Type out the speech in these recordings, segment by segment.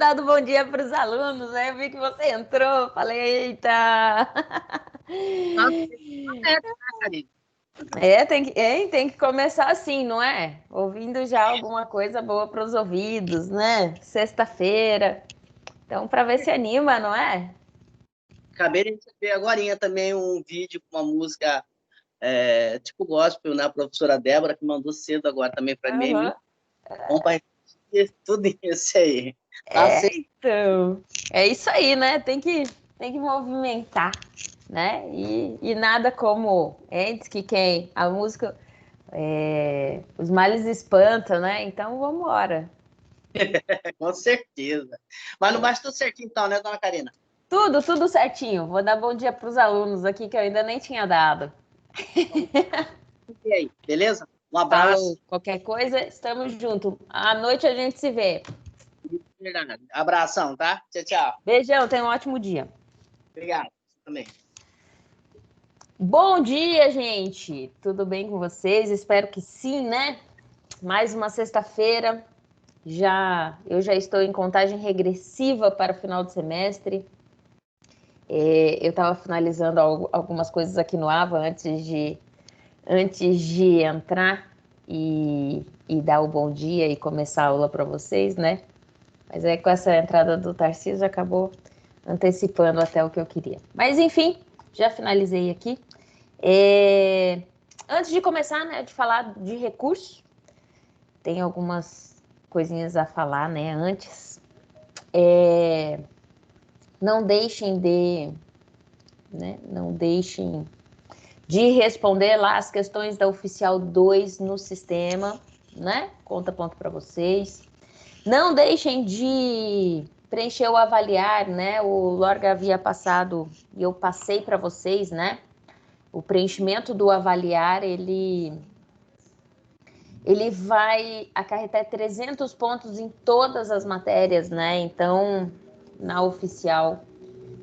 dado bom dia para os alunos, né? Eu vi que você entrou, falei, eita! Nossa, né, Karine? Tem que começar assim, não é? Ouvindo já alguma coisa boa para os ouvidos, né? Sexta-feira. Então, para ver se anima, não é? Acabei de receber agorinha também um vídeo com uma música tipo gospel, né? A professora Débora, que mandou cedo agora também para mim. Aham. Muito bom para tudo isso aí. Tá certo. Então, é isso aí, né? Tem que movimentar, né? E nada como antes que quem a música os males espantam, né? Então vamos embora. Com certeza. Mas não basta tudo certinho então, né, dona Karina? Tudo certinho. Vou dar bom dia para os alunos aqui que eu ainda nem tinha dado. E aí, beleza? Um Falou, abraço. qualquer coisa, estamos juntos. À noite a gente se vê. Verdade. Abração, tá? Tchau, tchau. Beijão, tenha um ótimo dia. Obrigado. Você também. Bom dia, gente. Tudo bem com vocês? Espero que sim, né? Mais uma sexta-feira. Eu já estou em contagem regressiva para o final do semestre. Eu estava finalizando algumas coisas aqui no AVA antes de entrar e dar o bom dia e começar a aula para vocês, né? Mas aí com essa entrada do Tarcísio acabou antecipando até o que eu queria. Mas enfim, já finalizei aqui. Antes de começar, né, de falar de recursos, tem algumas coisinhas a falar, né, antes. Não deixem não deixem de responder lá as questões da Oficial 2 no sistema, né? Conta ponto para vocês. Não deixem de preencher o avaliar, né? O Lorga havia passado e eu passei para vocês, né? O preenchimento do avaliar, ele vai acarretar 300 pontos em todas as matérias, né? Então, na oficial,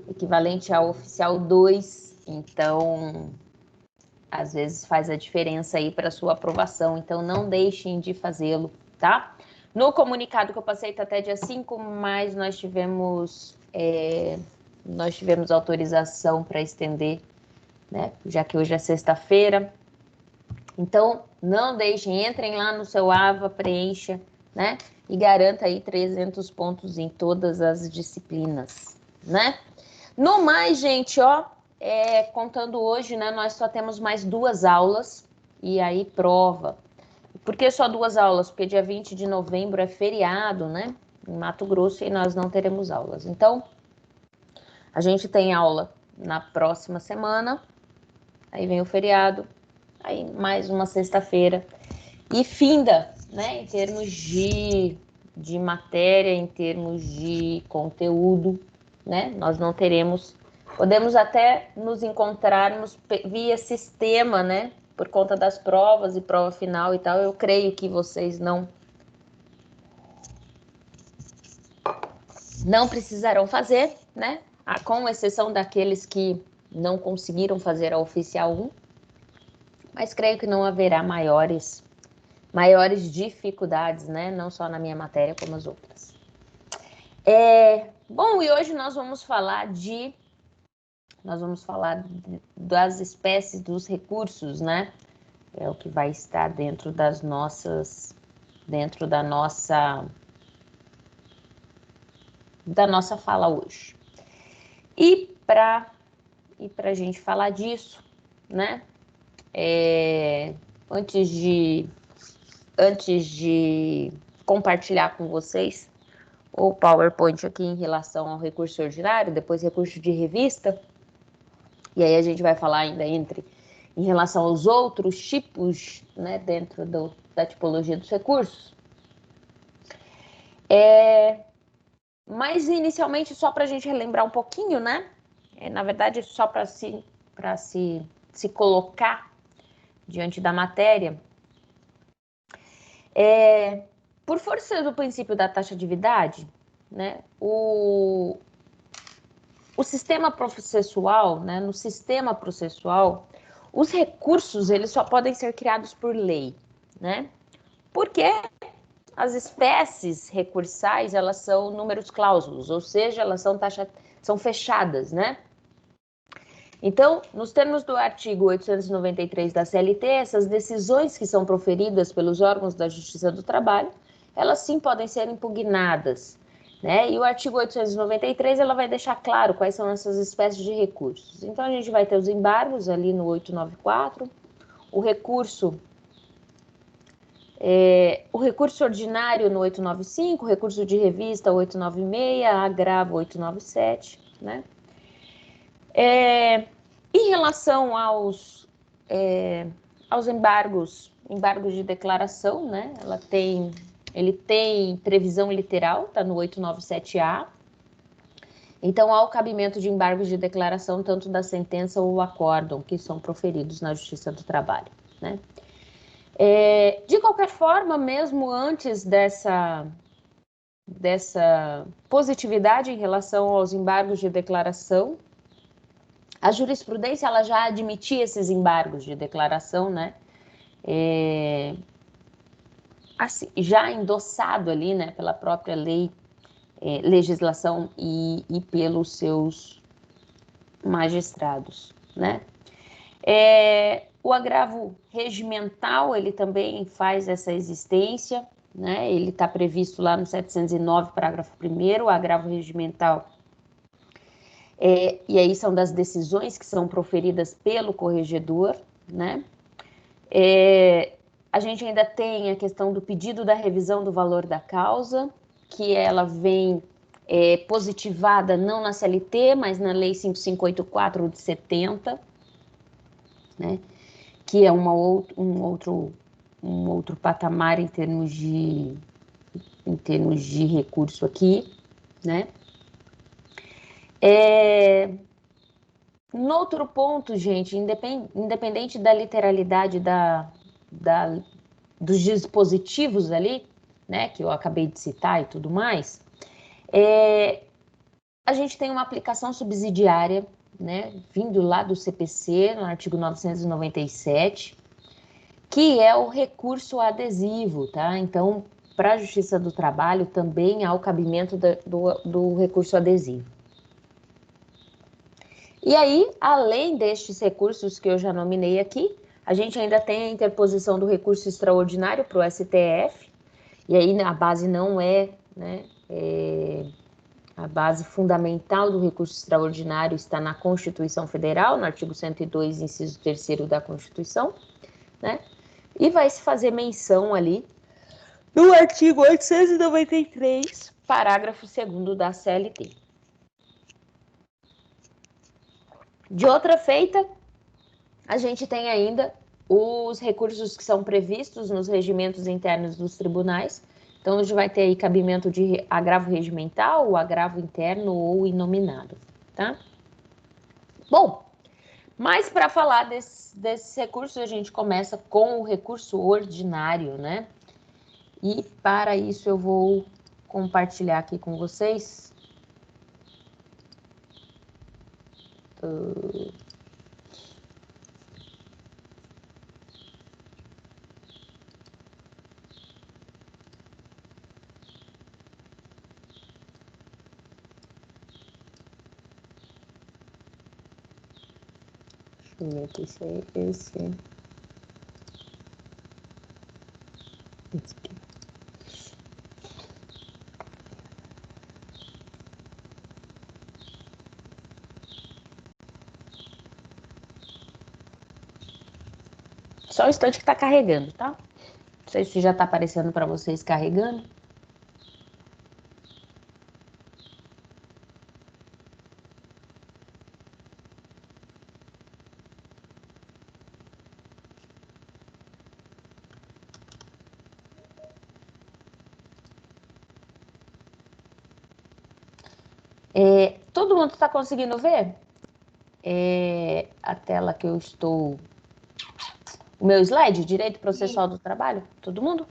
equivalente ao oficial 2, então às vezes faz a diferença aí para sua aprovação, então não deixem de fazê-lo, tá? No comunicado que eu passei tá até dia 5, mas nós tivemos autorização para estender, né? Já que hoje é sexta-feira. Então, não deixem, entrem lá no seu AVA, preencha, né? E garanta aí 300 pontos em todas as disciplinas, né? No mais, gente, ó, contando hoje, né, nós só temos mais 2 aulas e aí prova. Por que só 2 aulas? Porque dia 20 de novembro é feriado, né, em Mato Grosso e nós não teremos aulas. Então, a gente tem aula na próxima semana, aí vem o feriado, aí mais uma sexta-feira e finda, né, em termos de matéria, em termos de conteúdo, né, nós não teremos. Podemos até nos encontrarmos via sistema, né? Por conta das provas e prova final e tal. Eu creio que vocês não precisarão fazer, né? Com exceção daqueles que não conseguiram fazer a oficial 1. Mas creio que não haverá maiores dificuldades, né? Não só na minha matéria, como as outras. Bom, e hoje nós vamos falar das espécies dos recursos, né? É o que vai estar dentro da nossa fala hoje. E para a gente falar disso, né? Antes de compartilhar com vocês o PowerPoint aqui em relação ao recurso ordinário, depois recurso de revista, e aí a gente vai falar ainda em relação aos outros tipos, né, dentro da tipologia dos recursos. Mas inicialmente, só para a gente relembrar um pouquinho, né? Na verdade, só para se colocar diante da matéria. Por força do princípio da taxatividade, né, o sistema processual, né, no sistema processual, os recursos eles só podem ser criados por lei, né? Porque as espécies recursais, elas são números clausulos, ou seja, elas são fechadas, né? Então, nos termos do artigo 893 da CLT, essas decisões que são proferidas pelos órgãos da Justiça do Trabalho, elas sim podem ser impugnadas, né? E o artigo 893, ela vai deixar claro quais são essas espécies de recursos. Então, a gente vai ter os embargos ali no 894, o recurso ordinário no 895, o recurso de revista 896, agravo 897, né? Em relação aos embargos de declaração, né? Ele tem previsão literal, está no 897A. Então, há o cabimento de embargos de declaração tanto da sentença ou acórdão que são proferidos na Justiça do Trabalho, né? De qualquer forma, mesmo antes dessa positividade em relação aos embargos de declaração, a jurisprudência ela já admitia esses embargos de declaração, né? Assim, já endossado ali, né, pela própria lei, legislação e pelos seus magistrados, né? O agravo regimental, ele também faz essa existência, né? Ele está previsto lá no 709, parágrafo 1º, o agravo regimental. E aí são das decisões que são proferidas pelo corregedor, né? A gente ainda tem a questão do pedido da revisão do valor da causa, que ela vem positivada não na CLT, mas na Lei 5584 de 70, né? Que é um outro patamar em termos de recurso aqui, né? No outro ponto, gente, independente da literalidade dos dispositivos ali, né, que eu acabei de citar e tudo mais, a gente tem uma aplicação subsidiária, né, vindo lá do CPC, no artigo 997, que é o recurso adesivo, tá? Então, para a Justiça do Trabalho também há o cabimento do recurso adesivo. E aí, além destes recursos que eu já nominei aqui, a gente ainda tem a interposição do recurso extraordinário para o STF, e aí a base não é, né, a base fundamental do recurso extraordinário está na Constituição Federal, no artigo 102, inciso 3º da Constituição, né? E vai se fazer menção ali no artigo 893, parágrafo 2º da CLT. De outra feita, a gente tem ainda os recursos que são previstos nos regimentos internos dos tribunais. Então, a gente vai ter aí cabimento de agravo regimental, o agravo interno ou inominado, tá? Bom, mas para falar desses recursos, a gente começa com o recurso ordinário, né? E para isso eu vou compartilhar aqui com vocês. Deixa eu ver aqui se é esse. Esse aqui. Só o instante que está carregando, tá? Não sei se já está aparecendo para vocês carregando. Todo mundo está conseguindo ver? A tela que eu estou... O meu slide, direito processual do trabalho? Todo mundo?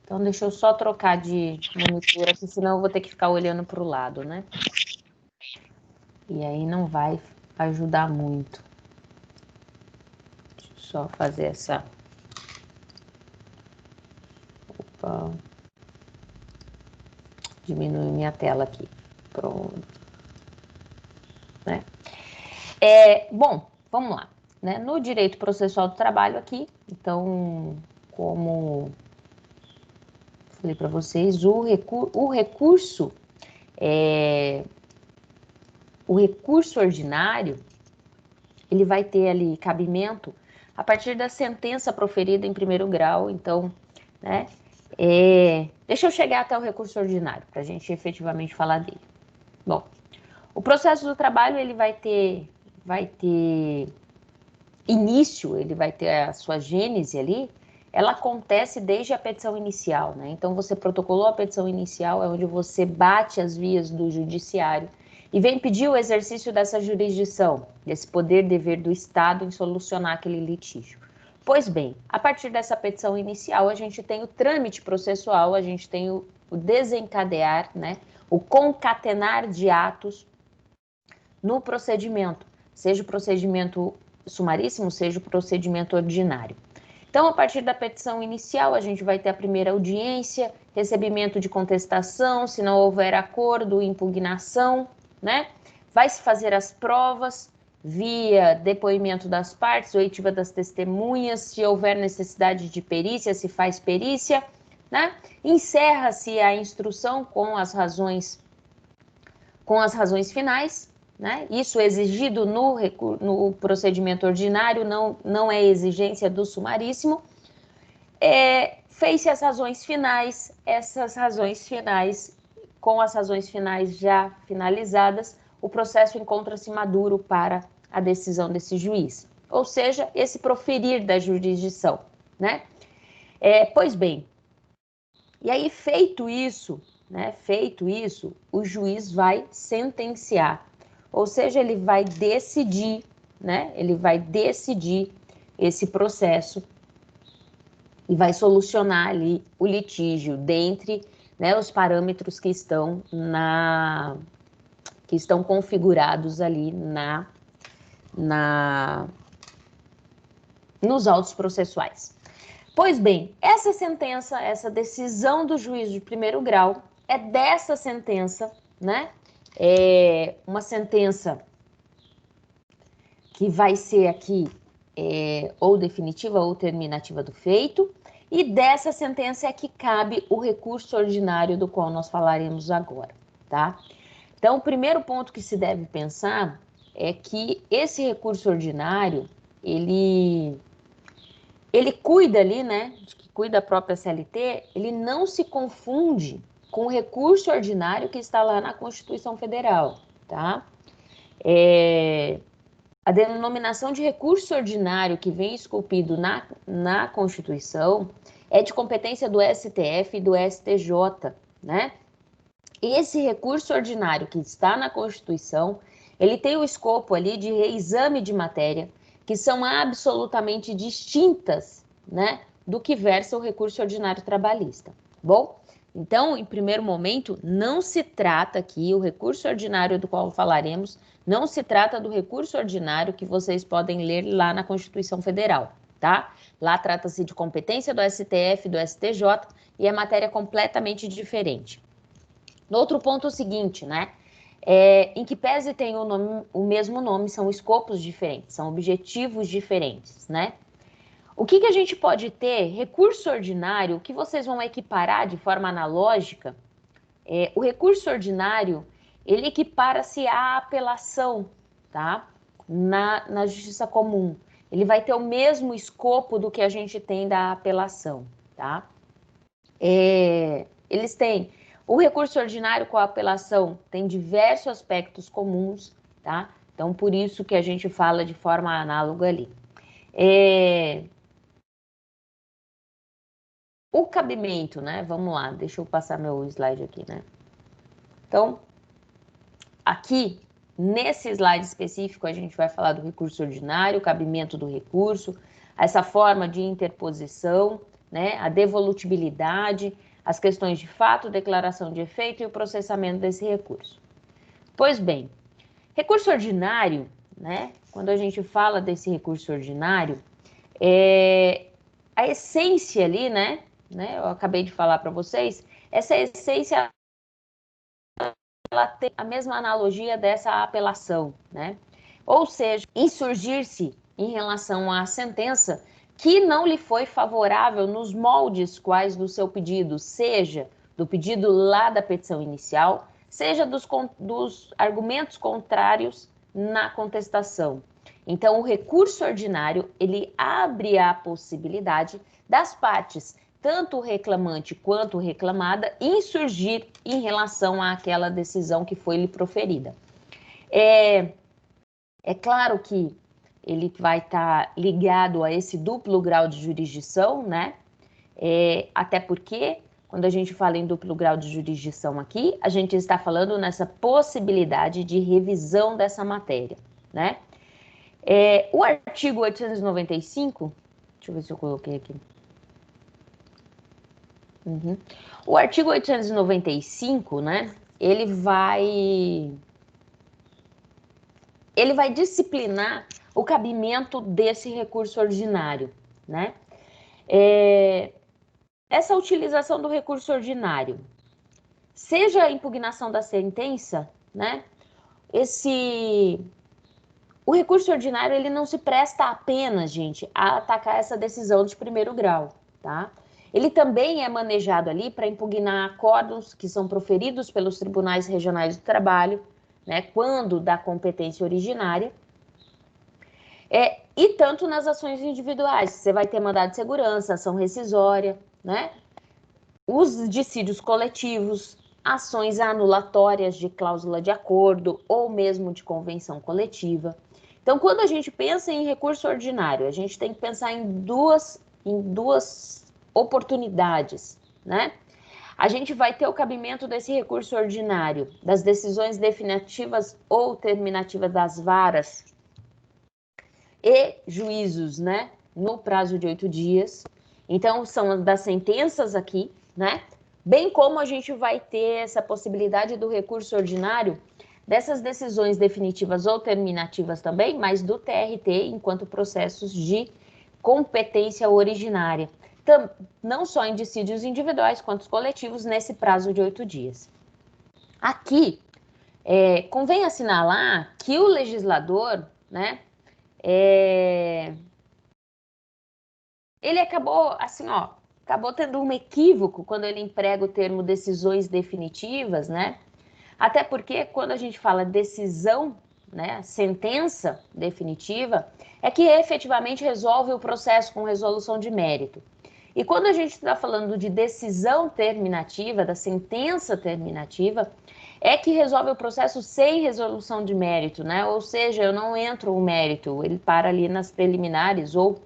Então, deixa eu só trocar de monitor aqui, senão eu vou ter que ficar olhando para o lado, né? E aí não vai ajudar muito. Deixa eu só fazer essa... Opa... diminuir minha tela aqui. Pronto. Né? Bom, vamos lá. Né? No direito processual do trabalho aqui, então, como falei para vocês, o recurso ordinário, ele vai ter ali cabimento a partir da sentença proferida em primeiro grau. Então, né, deixa eu chegar até o recurso ordinário, para a gente efetivamente falar dele. Bom, o processo do trabalho, ele vai ter início, ele vai ter a sua gênese ali, ela acontece desde a petição inicial, né? Então, você protocolou a petição inicial, é onde você bate as vias do judiciário e vem pedir o exercício dessa jurisdição, desse poder-dever do Estado em solucionar aquele litígio. Pois bem, a partir dessa petição inicial, a gente tem o trâmite processual, a gente tem o desencadear, né? O concatenar de atos no procedimento, seja o procedimento sumaríssimo, seja o procedimento ordinário. Então, a partir da petição inicial, a gente vai ter a primeira audiência, recebimento de contestação, se não houver acordo, impugnação, né? Vai-se fazer as provas via depoimento das partes, oitiva das testemunhas, se houver necessidade de perícia, se faz perícia, né? Encerra-se a instrução com as razões finais, né? Isso exigido no procedimento ordinário, não é exigência do sumaríssimo. Fez-se as razões finais, com as razões finais já finalizadas, o processo encontra-se maduro para a decisão desse juiz. Ou seja, esse proferir da jurisdição, né? Pois bem, e aí feito isso, o juiz vai sentenciar. Ou seja, ele vai decidir, né? Ele vai decidir esse processo e vai solucionar ali o litígio dentre, né, os parâmetros que estão configurados ali nos autos processuais. Pois bem, essa sentença, essa decisão do juiz de primeiro grau, é dessa sentença, né? Uma sentença que vai ser aqui ou definitiva ou terminativa do feito, e dessa sentença é que cabe o recurso ordinário do qual nós falaremos agora, tá? Então, o primeiro ponto que se deve pensar é que esse recurso ordinário, ele cuida ali, né, que cuida a própria CLT, ele não se confunde com o recurso ordinário que está lá na Constituição Federal, tá? A denominação de recurso ordinário que vem esculpido na Constituição é de competência do STF e do STJ, né? Esse recurso ordinário que está na Constituição, ele tem o escopo ali de reexame de matéria, que são absolutamente distintas, né, do que versa o recurso ordinário trabalhista. Bom, então, em primeiro momento, não se trata aqui, o recurso ordinário do qual falaremos, não se trata do recurso ordinário que vocês podem ler lá na Constituição Federal, tá? Lá trata-se de competência do STF, do STJ, e é matéria completamente diferente. No outro ponto é o seguinte, né? Em que pese tem o mesmo nome, são escopos diferentes, são objetivos diferentes, né? O que a gente pode ter? Recurso ordinário, o que vocês vão equiparar de forma analógica, o recurso ordinário, ele equipara-se à apelação, tá? Na justiça comum. Ele vai ter o mesmo escopo do que a gente tem da apelação, tá? Eles têm o recurso ordinário com a apelação, tem diversos aspectos comuns, tá? Então, por isso que a gente fala de forma análoga ali. O cabimento, né? Vamos lá, deixa eu passar meu slide aqui, né? Então, aqui, nesse slide específico, a gente vai falar do recurso ordinário, o cabimento do recurso, essa forma de interposição, né? A devolutibilidade, as questões de fato, declaração de efeito e o processamento desse recurso. Pois bem, recurso ordinário, né? Quando a gente fala desse recurso ordinário, a essência ali, né? Eu acabei de falar para vocês, essa essência ela tem a mesma analogia dessa apelação, né? Ou seja, insurgir-se em relação à sentença que não lhe foi favorável nos moldes quais do seu pedido, seja do pedido lá da petição inicial, seja dos argumentos contrários na contestação. Então, o recurso ordinário, ele abre a possibilidade das partes, tanto o reclamante quanto reclamada, insurgir em relação àquela decisão que foi lhe proferida. É claro que ele vai estar ligado a esse duplo grau de jurisdição, né? Até porque, quando a gente fala em duplo grau de jurisdição aqui, a gente está falando nessa possibilidade de revisão dessa matéria, né? O artigo 895, deixa eu ver se eu coloquei aqui. O artigo 895, né, ele vai disciplinar o cabimento desse recurso ordinário, né? Essa utilização do recurso ordinário, seja a impugnação da sentença, né, o recurso ordinário, ele não se presta apenas, gente, a atacar essa decisão de primeiro grau, tá? Ele também é manejado ali para impugnar acordos que são proferidos pelos tribunais regionais do trabalho, né, quando da competência originária, e tanto nas ações individuais, você vai ter mandado de segurança, ação rescisória, né, os dissídios coletivos, ações anulatórias de cláusula de acordo ou mesmo de convenção coletiva. Então, quando a gente pensa em recurso ordinário, a gente tem que pensar em duas oportunidades, né? A gente vai ter o cabimento desse recurso ordinário, das decisões definitivas ou terminativas das varas e juízos, né? No prazo de 8 dias. Então, são das sentenças aqui, né? Bem como a gente vai ter essa possibilidade do recurso ordinário dessas decisões definitivas ou terminativas também, mas do TRT enquanto processos de competência originária. Não só em dissídios individuais, quanto coletivos, nesse prazo de 8 dias. Aqui, convém assinalar que o legislador, né, ele acabou, assim, acabou tendo um equívoco quando ele emprega o termo decisões definitivas, né? Até porque quando a gente fala decisão, né, sentença definitiva, é que efetivamente resolve o processo com resolução de mérito. E quando a gente está falando de decisão terminativa, da sentença terminativa, é que resolve o processo sem resolução de mérito, né? Ou seja, eu não entro o mérito, ele para ali nas preliminares ou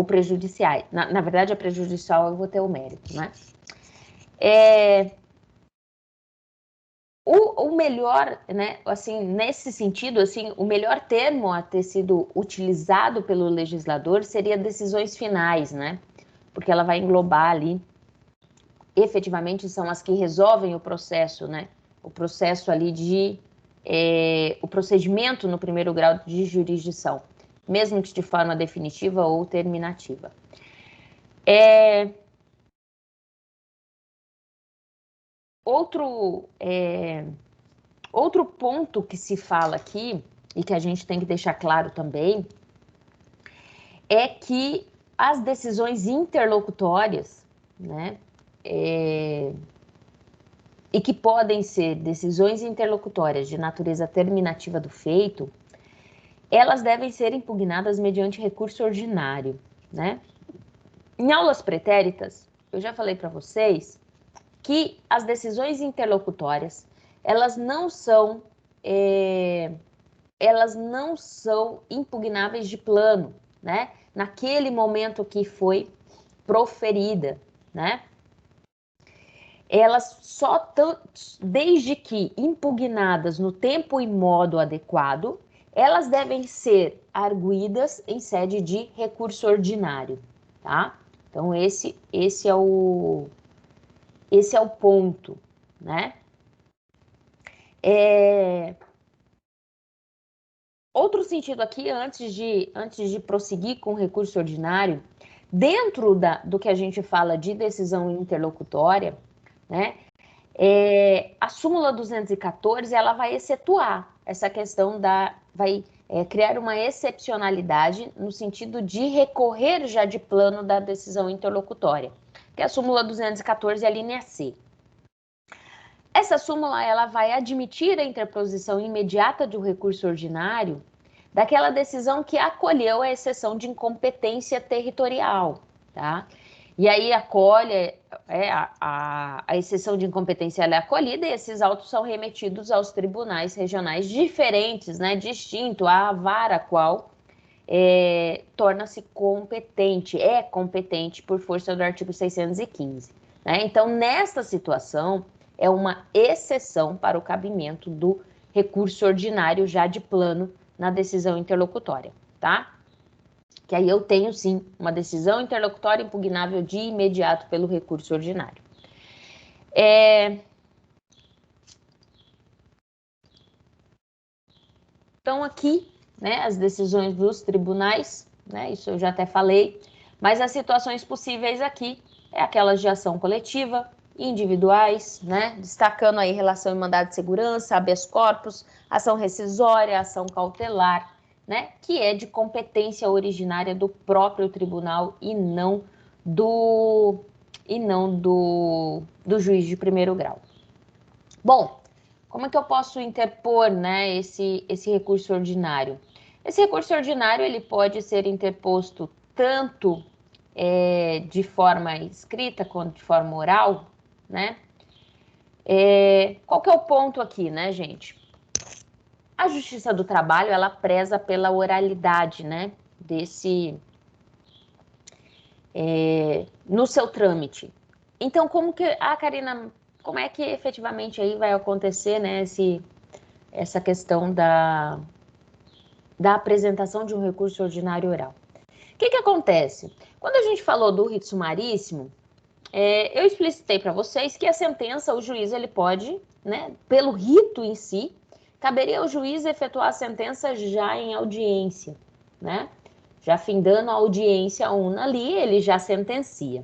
prejudiciais. Na verdade, a prejudicial eu vou ter o mérito, né? O melhor, né, assim, nesse sentido, assim, o melhor termo a ter sido utilizado pelo legislador seria decisões finais, né? Porque ela vai englobar ali, efetivamente, são as que resolvem o processo, né? O processo ali o procedimento no primeiro grau de jurisdição, mesmo que de forma definitiva ou terminativa. Outro ponto que se fala aqui, e que a gente tem que deixar claro também, é que as decisões interlocutórias, né, e que podem ser decisões interlocutórias de natureza terminativa do feito, elas devem ser impugnadas mediante recurso ordinário, né? Em aulas pretéritas, eu já falei para vocês que as decisões interlocutórias, elas não são impugnáveis de plano, né? Naquele momento que foi proferida, né? Elas só estão, desde que impugnadas no tempo e modo adequado, elas devem ser arguidas em sede de recurso ordinário, tá? Então, esse é o ponto, né? Outro sentido aqui, antes de prosseguir com o recurso ordinário, dentro do que a gente fala de decisão interlocutória, né? A súmula 214, ela vai excetuar essa questão vai criar uma excepcionalidade no sentido de recorrer já de plano da decisão interlocutória, que é a súmula 214, a linha C. Essa súmula, ela vai admitir a interposição imediata de um recurso ordinário daquela decisão que acolheu a exceção de incompetência territorial, tá? E aí acolhe, a exceção de incompetência ela é acolhida e esses autos são remetidos aos tribunais regionais diferentes, né, distinto à vara qual torna-se competente, é competente por força do artigo 615. Né? Então, nesta situação, é uma exceção para o cabimento do recurso ordinário já de plano na decisão interlocutória, tá? Que aí eu tenho, sim, uma decisão interlocutória impugnável de imediato pelo recurso ordinário. Então, aqui, né, as decisões dos tribunais, né, isso eu já até falei, mas as situações possíveis aqui é aquelas de ação coletiva, individuais, né, destacando aí relação em mandado de segurança, habeas corpus, ação rescisória, ação cautelar, né, que é de competência originária do próprio tribunal e não do juiz de primeiro grau. Bom, como é que eu posso interpor, né, esse recurso ordinário? Esse recurso ordinário ele pode ser interposto tanto de forma escrita quanto de forma oral, né? Qual que é o ponto aqui, né, gente? A Justiça do Trabalho, ela preza pela oralidade, né, no seu trâmite. Então, como é que efetivamente aí vai acontecer, né, essa questão da apresentação de um recurso ordinário oral? O que acontece? Quando a gente falou do rito sumaríssimo, eu explicitei para vocês que a sentença, o juiz, ele pode, né, pelo rito em si, caberia ao juiz efetuar a sentença já em audiência, né? Já findando a audiência una ali, ele já sentencia.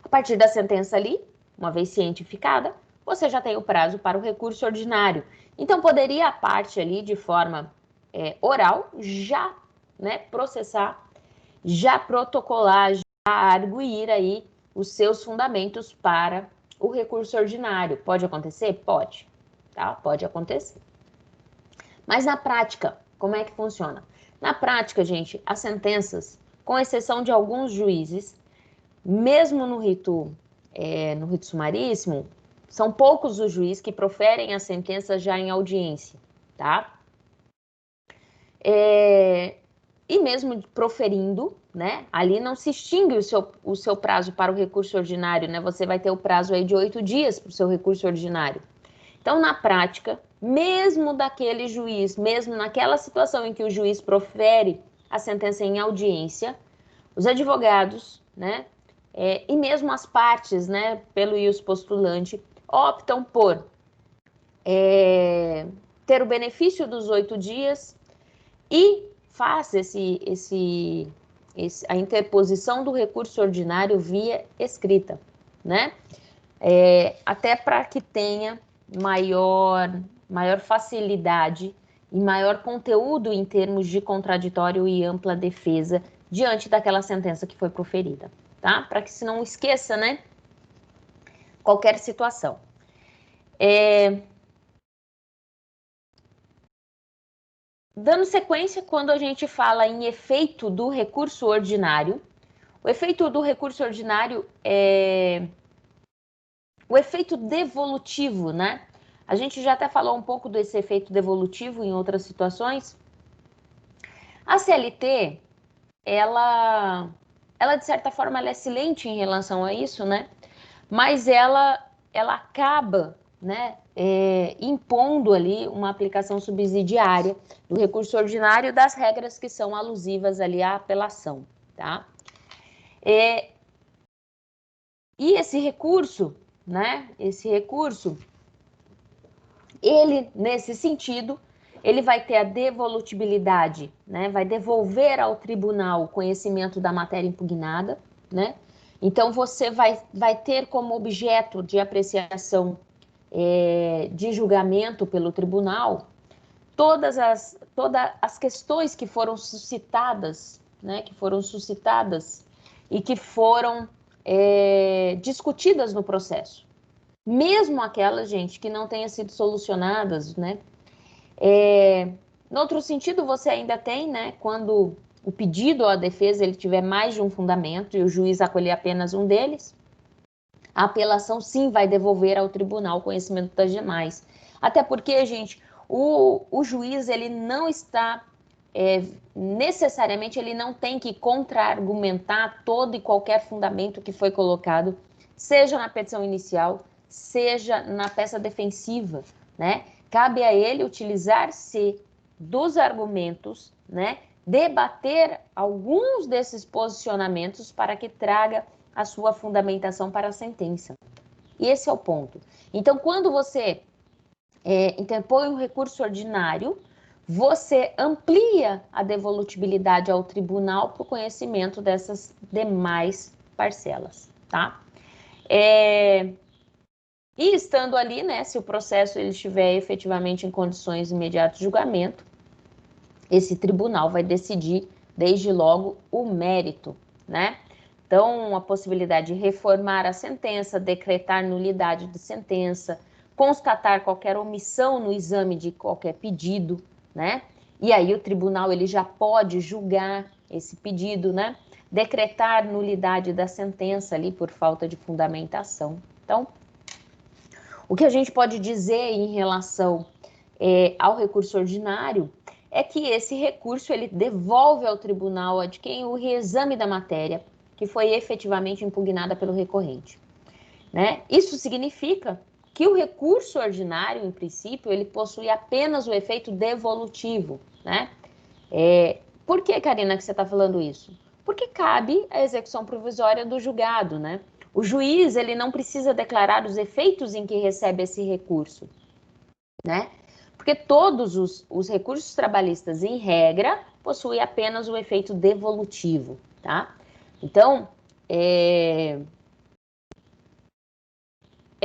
A partir da sentença ali, uma vez cientificada, você já tem o prazo para o recurso ordinário. Então, poderia a parte ali, de forma oral, já, né, processar, já protocolar, já arguir aí os seus fundamentos para o recurso ordinário. Pode acontecer? Pode, tá? Pode acontecer. Mas na prática, como é que funciona? Na prática, gente, as sentenças, com exceção de alguns juízes, mesmo no rito sumaríssimo, são poucos os juízes que proferem a sentença já em audiência, tá? E mesmo proferindo, né, ali não se extingue o seu prazo para o recurso ordinário, né? Você vai ter o prazo aí de 8 dias para o seu recurso ordinário. Então, na prática, mesmo daquele juiz, mesmo naquela situação em que o juiz profere a sentença em audiência, os advogados, né, e mesmo as partes, né, pelo ius postulante, optam por ter o benefício dos 8 dias e faz a interposição do recurso ordinário via escrita, né? Até para que tenha maior facilidade e maior conteúdo em termos de contraditório e ampla defesa diante daquela sentença que foi proferida, tá? Para que se não esqueça, né, qualquer situação. Dando sequência, quando a gente fala em efeito do recurso ordinário, o efeito do recurso ordinário é o efeito devolutivo, né? A gente já até falou um pouco desse efeito devolutivo em outras situações. A CLT, ela de certa forma, ela é silente em relação a isso, né? Mas ela acaba, né, impondo ali uma aplicação subsidiária do recurso ordinário das regras que são alusivas ali à apelação, tá? E esse recurso, né, ele, nesse sentido, ele vai ter a devolutibilidade, né, vai devolver ao tribunal o conhecimento da matéria impugnada, né, Então, você vai ter como objeto de apreciação de julgamento pelo tribunal todas as questões que foram suscitadas, né, e que foram discutidas no processo. Mesmo aquelas, gente, que não tenham sido solucionadas, né? No outro sentido, você ainda tem, né, quando o pedido à defesa ele tiver mais de um fundamento e o juiz acolher apenas um deles, a apelação sim vai devolver ao tribunal o conhecimento das demais. Até porque, gente, o juiz ele não está necessariamente ele não tem que contra-argumentar todo e qualquer fundamento que foi colocado, seja na petição inicial, seja na peça defensiva, né? Cabe a ele utilizar-se dos argumentos, né? Debater alguns desses posicionamentos para que traga a sua fundamentação para a sentença. E esse é o ponto. Então, quando você interpõe um recurso ordinário, você amplia a devolutibilidade ao tribunal para o conhecimento dessas demais parcelas, tá? E estando ali, né, se o processo ele estiver efetivamente em condições de imediato julgamento, esse tribunal vai decidir, desde logo, o mérito, né? Então, a possibilidade de reformar a sentença, decretar nulidade de sentença, constatar qualquer omissão no exame de qualquer pedido, né? E aí o tribunal ele já pode julgar esse pedido, né? Decretar nulidade da sentença ali por falta de fundamentação. Então, o que a gente pode dizer em relação ao recurso ordinário é que esse recurso ele devolve ao tribunal de quem o reexame da matéria que foi efetivamente impugnada pelo recorrente, né? Isso significa que o recurso ordinário, em princípio, ele possui apenas o efeito devolutivo, né? Por que, Karina, que você está falando isso? Porque cabe a execução provisória do julgado, né? O juiz, ele não precisa declarar os efeitos em que recebe esse recurso, né? Porque todos os recursos trabalhistas, em regra, possuem apenas o efeito devolutivo, tá? Então, é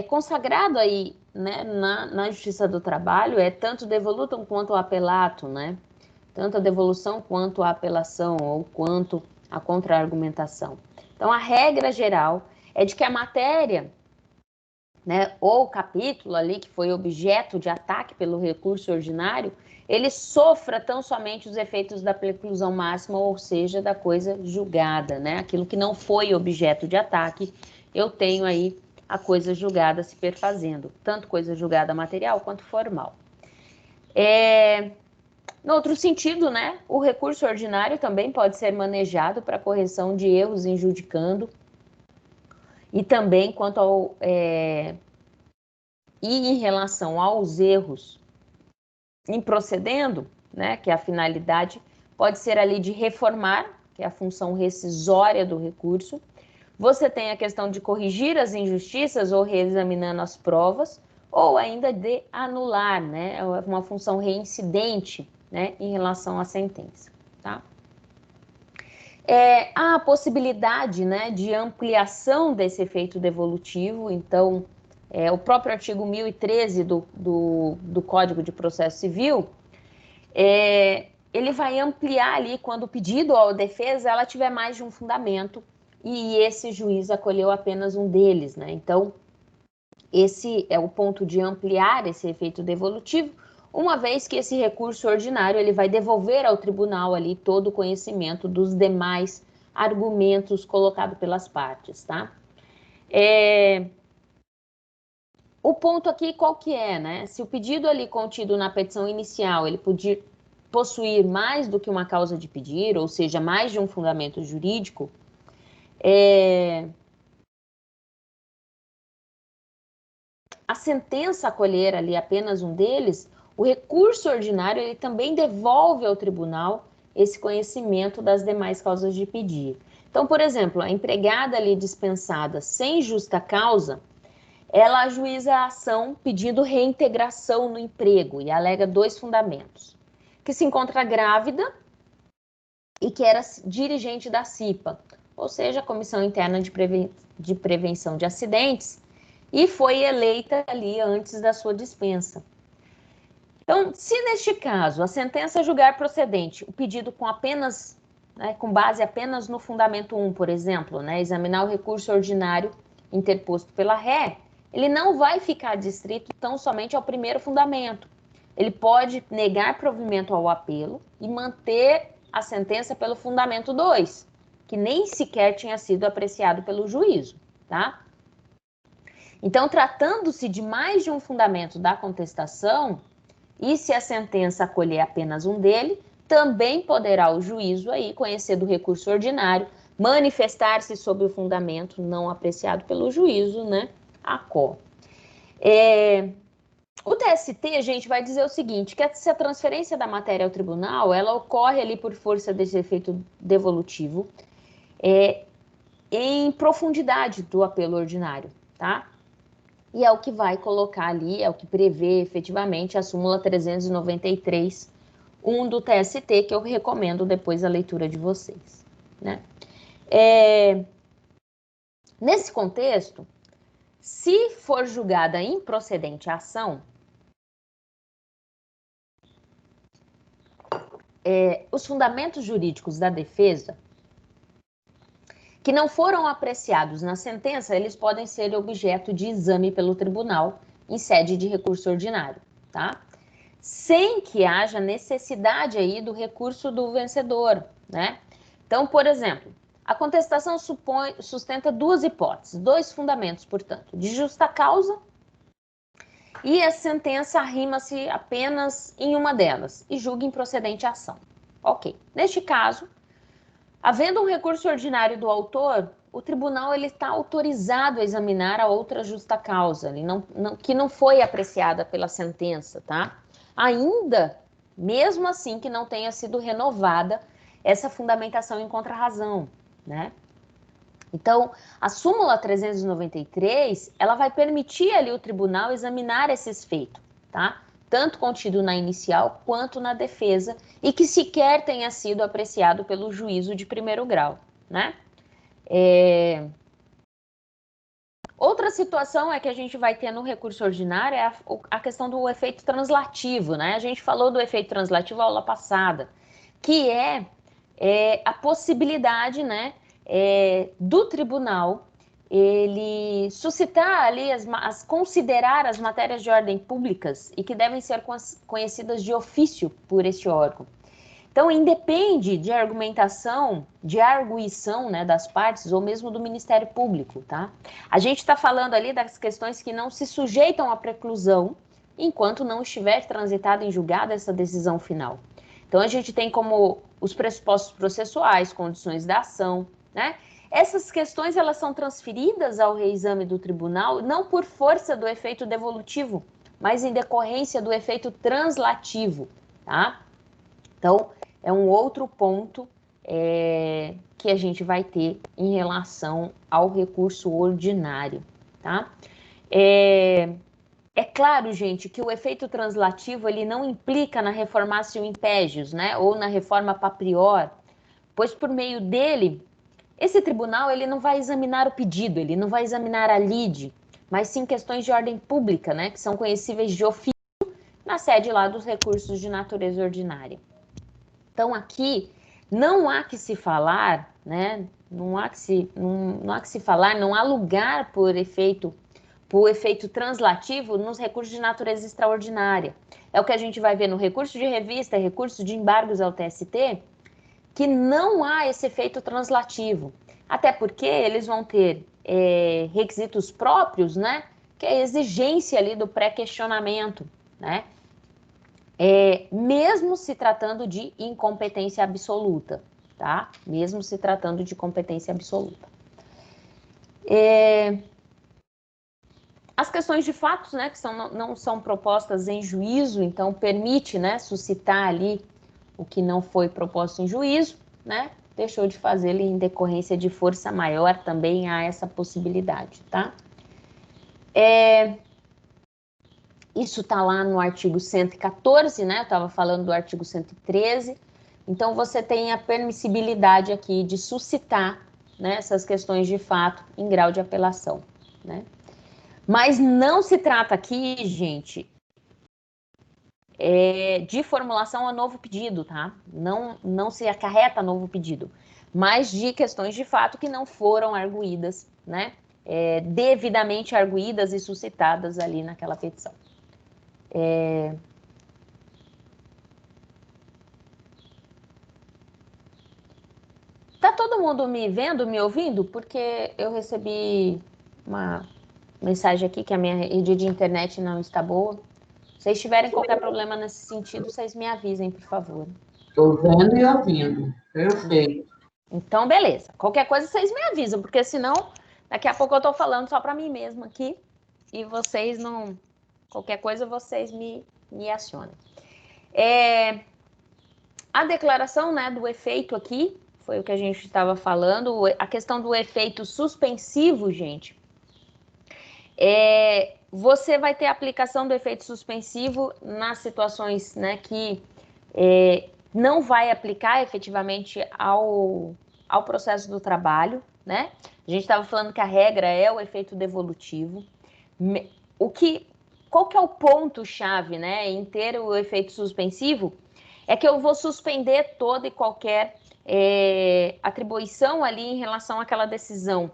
consagrado aí, né, na Justiça do Trabalho, tanto devolutum quanto apelatum, né? Tanto a devolução quanto a apelação, ou quanto a contra-argumentação. Então, a regra geral é de que a matéria, né, ou o capítulo ali que foi objeto de ataque pelo recurso ordinário, ele sofra tão somente os efeitos da preclusão máxima, ou seja, da coisa julgada, né? Aquilo que não foi objeto de ataque, eu tenho aí a coisa julgada se perfazendo, tanto coisa julgada material quanto formal. No outro sentido, né, o recurso ordinário também pode ser manejado para correção de erros em judicando e também quanto ao e em relação aos erros em procedendo, né, que a finalidade pode ser ali de reformar, que é a função rescisória do recurso. Você tem a questão de corrigir as injustiças ou reexaminando as provas, ou ainda de anular, né, uma função reincidente, né, em relação à sentença, tá? Há a possibilidade, né, de ampliação desse efeito devolutivo. Então, o próprio artigo 1013 do Código de Processo Civil, ele vai ampliar ali quando o pedido à defesa ela tiver mais de um fundamento e esse juiz acolheu apenas um deles, né? Então, esse é o ponto de ampliar esse efeito devolutivo, uma vez que esse recurso ordinário ele vai devolver ao tribunal ali todo o conhecimento dos demais argumentos colocados pelas partes, tá? O ponto aqui qual que é, né? Se o pedido ali contido na petição inicial, ele possuir mais do que uma causa de pedir, ou seja, mais de um fundamento jurídico, a sentença acolher ali apenas um deles, o recurso ordinário ele também devolve ao tribunal esse conhecimento das demais causas de pedir. Então, por exemplo, a empregada ali dispensada sem justa causa, ela ajuiza a ação pedindo reintegração no emprego e alega 2 fundamentos. Que se encontra grávida e que era dirigente da CIPA, ou seja, a Comissão Interna de Prevenção de Acidentes, e foi eleita ali antes da sua dispensa. Então, se neste caso a sentença julgar procedente o pedido com apenas, com base apenas no fundamento 1, por exemplo, examinar o recurso ordinário interposto pela ré, ele não vai ficar distrito tão somente ao primeiro fundamento. Ele pode negar provimento ao apelo e manter a sentença pelo fundamento 2, que nem sequer tinha sido apreciado pelo juízo, tá? Então, tratando-se de mais de um fundamento da contestação, e se a sentença acolher apenas um dele, também poderá o juízo aí conhecer do recurso ordinário, manifestar-se sobre o fundamento não apreciado pelo juízo, a qual. O TST, gente, vai dizer o seguinte, que se a transferência da matéria ao tribunal, ela ocorre ali por força desse efeito devolutivo, em profundidade do apelo ordinário, tá? E é o que vai colocar ali, é o que prevê efetivamente a súmula 393, 1 do TST, que eu recomendo depois a leitura de vocês, Nesse contexto, se for julgada improcedente a ação, os fundamentos jurídicos da defesa que não foram apreciados na sentença, eles podem ser objeto de exame pelo tribunal em sede de recurso ordinário, tá? Sem que haja necessidade aí do recurso do vencedor, Então, por exemplo, a contestação sustenta duas hipóteses, dois fundamentos, portanto, de justa causa, e a sentença arrima-se apenas em uma delas e julga improcedente a ação. Ok. Neste caso, havendo um recurso ordinário do autor, o tribunal está autorizado a examinar a outra justa causa, que não foi apreciada pela sentença, tá? Ainda, mesmo assim, que não tenha sido renovada essa fundamentação em contrarrazão, Então, a súmula 393, ela vai permitir ali o tribunal examinar esses feitos, tá? Tanto contido na inicial quanto na defesa, e que sequer tenha sido apreciado pelo juízo de primeiro grau, Outra situação é que a gente vai ter no recurso ordinário é a questão do efeito translativo, A gente falou do efeito translativo aula passada, que é a possibilidade, do tribunal ele suscitar ali, considerar as matérias de ordem públicas e que devem ser conhecidas de ofício por este órgão. Então, independe de argumentação, de arguição, das partes ou mesmo do Ministério Público, tá? A gente está falando ali das questões que não se sujeitam à preclusão enquanto não estiver transitada em julgado essa decisão final. Então, a gente tem como os pressupostos processuais, condições da ação, Essas questões, elas são transferidas ao reexame do tribunal, não por força do efeito devolutivo, mas em decorrência do efeito translativo, tá? Então, é um outro ponto que a gente vai ter em relação ao recurso ordinário, tá? É claro, gente, que o efeito translativo ele não implica na reformatio impégios, ou na reforma paprior, pois por meio dele, esse tribunal ele não vai examinar o pedido, ele não vai examinar a lide, mas sim questões de ordem pública, que são conhecíveis de ofício na sede lá dos recursos de natureza ordinária. Então, aqui, não há que se falar, não há que se falar, não há lugar por efeito translativo nos recursos de natureza extraordinária. É o que a gente vai ver no recurso de revista, recurso de embargos ao TST, que não há esse efeito translativo. Até porque eles vão ter requisitos próprios, que é a exigência ali do pré-questionamento, mesmo se tratando de incompetência absoluta, tá? Mesmo se tratando de competência absoluta. As questões de fatos, que não são propostas em juízo, então permite, suscitar ali o que não foi proposto em juízo, deixou de fazê-lo em decorrência de força maior, também há essa possibilidade, tá? Isso está lá no artigo 114, eu estava falando do artigo 113, então você tem a permissibilidade aqui de suscitar né, essas questões de fato em grau de apelação, né? Mas não se trata aqui, gente, de formulação a novo pedido, tá? Não se acarreta novo pedido, mas de questões de fato que não foram arguídas, né? Devidamente arguídas e suscitadas ali naquela petição. Tá todo mundo me vendo, me ouvindo? Porque eu recebi uma mensagem aqui que a minha rede de internet não está boa. Se vocês tiverem qualquer problema nesse sentido, vocês me avisem, por favor. Estou vendo e ouvindo. Perfeito. Então, beleza. Qualquer coisa, vocês me avisam, porque senão, daqui a pouco eu estou falando só para mim mesma aqui e vocês não... Qualquer coisa, vocês me acionem. A declaração, né, do efeito aqui, foi o que a gente estava falando, a questão do efeito suspensivo, gente, você vai ter aplicação do efeito suspensivo nas situações, né, que não vai aplicar efetivamente ao processo do trabalho, né? A gente estava falando que a regra é o efeito devolutivo. Qual que é o ponto-chave, né, em ter o efeito suspensivo? É que eu vou suspender toda e qualquer atribuição ali em relação àquela decisão.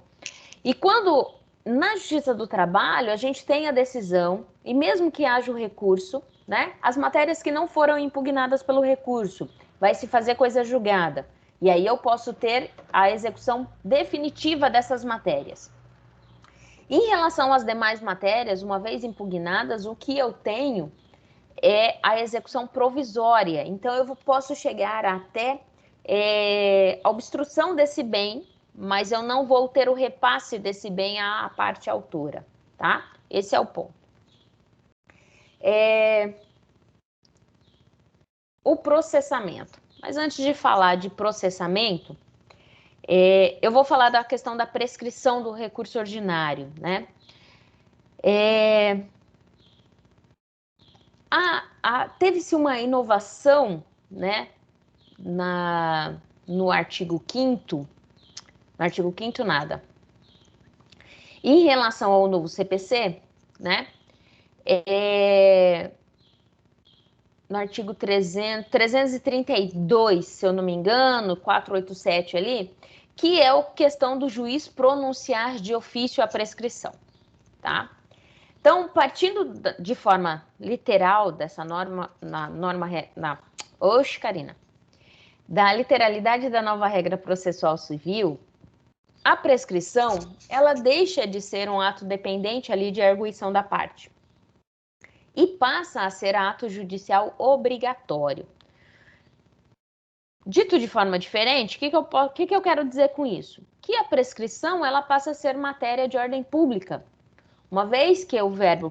E quando, na Justiça do Trabalho, a gente tem a decisão, e mesmo que haja o recurso, né, as matérias que não foram impugnadas pelo recurso, vai se fazer coisa julgada. E aí eu posso ter a execução definitiva dessas matérias. Em relação às demais matérias, uma vez impugnadas, o que eu tenho é a execução provisória. Então, eu posso chegar até a obstrução desse bem, mas eu não vou ter o repasse desse bem à parte autora, tá? Esse é o ponto. O processamento. Mas antes de falar de processamento, eu vou falar da questão da prescrição do recurso ordinário, né? Teve-se uma inovação, né, no artigo 5º, no artigo 5º nada. Em relação ao novo CPC, né, no artigo 332, se eu não me engano, 487 ali, que é a questão do juiz pronunciar de ofício a prescrição, tá? Então, partindo de forma literal dessa norma, Karina, da literalidade da nova regra processual civil, a prescrição, ela deixa de ser um ato dependente ali de arguição da parte e passa a ser ato judicial obrigatório. Dito de forma diferente, o que eu quero dizer com isso? Que a prescrição, ela passa a ser matéria de ordem pública, uma vez que o verbo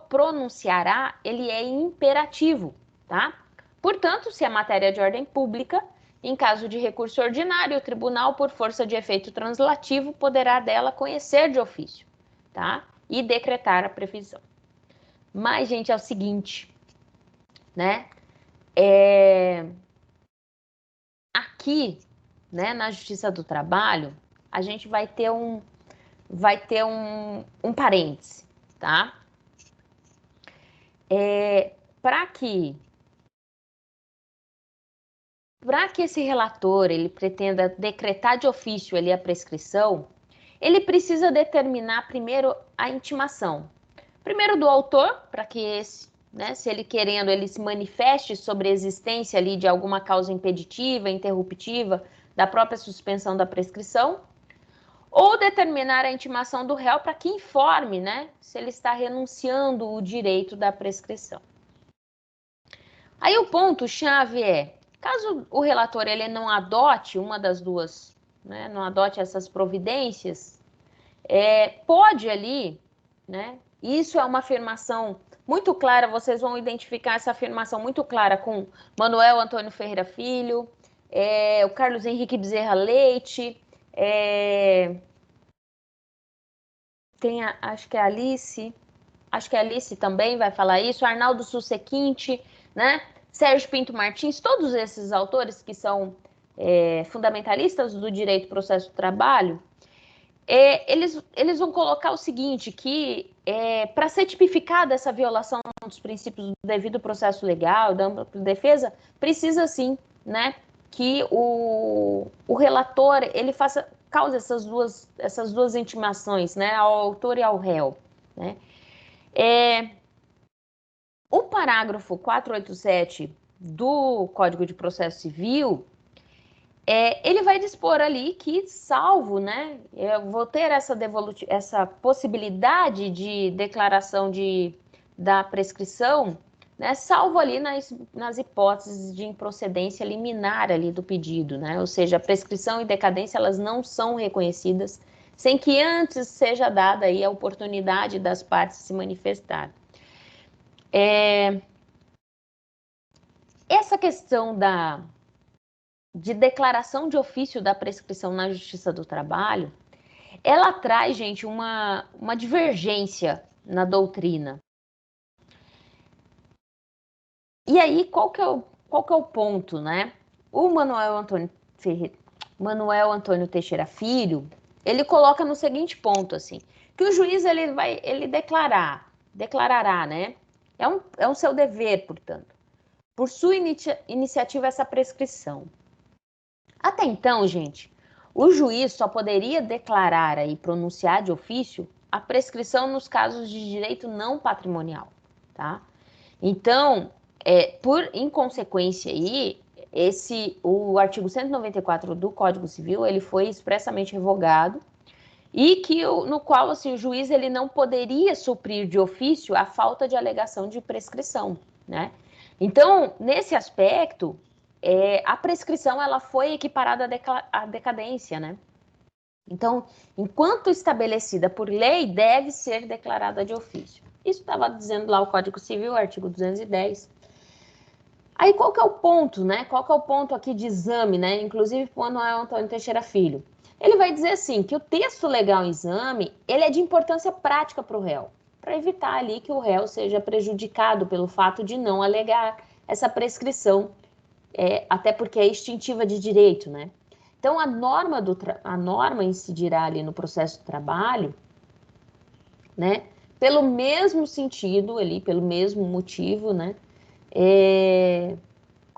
pronunciará, ele é imperativo, tá? Portanto, se é matéria de ordem pública, em caso de recurso ordinário, o tribunal, por força de efeito translativo, poderá dela conhecer de ofício, tá? E decretar a previsão. Mas, gente, é o seguinte, né? Aqui, né, na Justiça do Trabalho, a gente vai ter um parêntese, tá? Para que esse relator ele pretenda decretar de ofício ali a prescrição, ele precisa determinar primeiro a intimação. Primeiro do autor, para que esse, né, se ele querendo, ele se manifeste sobre a existência ali de alguma causa impeditiva, interruptiva da própria suspensão da prescrição, ou determinar a intimação do réu para que informe, né, se ele está renunciando o direito da prescrição. Aí o ponto-chave é, caso o relator ele não adote uma das duas, né, não adote essas providências, pode ali, né, isso é uma afirmação muito clara, vocês vão identificar essa afirmação muito clara com Manuel Antônio Ferreira Filho, o Carlos Henrique Bezerra Leite, tem acho que a Alice também vai falar isso, Arnaldo Susequinte, né? Sérgio Pinto Martins, todos esses autores que são fundamentalistas do direito do processo do trabalho, eles vão colocar o seguinte, que para ser tipificada essa violação dos princípios do devido processo legal, da ampla defesa, precisa sim, né, que o relator ele cause essas duas intimações, né, ao autor e ao réu, né. O parágrafo 487 do Código de Processo Civil, ele vai dispor ali que, salvo, né, eu vou ter essa possibilidade de declaração da prescrição, né, salvo ali nas hipóteses de improcedência liminar ali do pedido, né, ou seja, a prescrição e decadência, elas não são reconhecidas sem que antes seja dada aí a oportunidade das partes se manifestarem. Essa questão de declaração de ofício da prescrição na Justiça do Trabalho, ela traz, gente, uma divergência na doutrina. E aí, qual que é o ponto, né? O Manuel Antônio Teixeira Filho, ele coloca no seguinte ponto, assim, que o juiz ele declarará, né? É um seu dever, portanto, por sua iniciativa essa prescrição. Até então, gente, o juiz só poderia declarar e pronunciar de ofício a prescrição nos casos de direito não patrimonial, tá? Então, em consequência aí, o artigo 194 do Código Civil, ele foi expressamente revogado e no qual, assim, o juiz ele não poderia suprir de ofício a falta de alegação de prescrição, né? Então, nesse aspecto, a prescrição ela foi equiparada à decadência, né? Então, enquanto estabelecida por lei, deve ser declarada de ofício. Isso estava dizendo lá o Código Civil, artigo 210. Aí, qual que é o ponto, né? Qual que é o ponto aqui de exame, né? Inclusive, para o Manuel Antônio Teixeira Filho. Ele vai dizer assim, que o texto legal em exame, ele é de importância prática para o réu, para evitar ali que o réu seja prejudicado pelo fato de não alegar essa prescrição, até porque é extintiva de direito, né? Então, a norma incidirá ali no processo do trabalho, né? Pelo mesmo sentido ali, pelo mesmo motivo, né?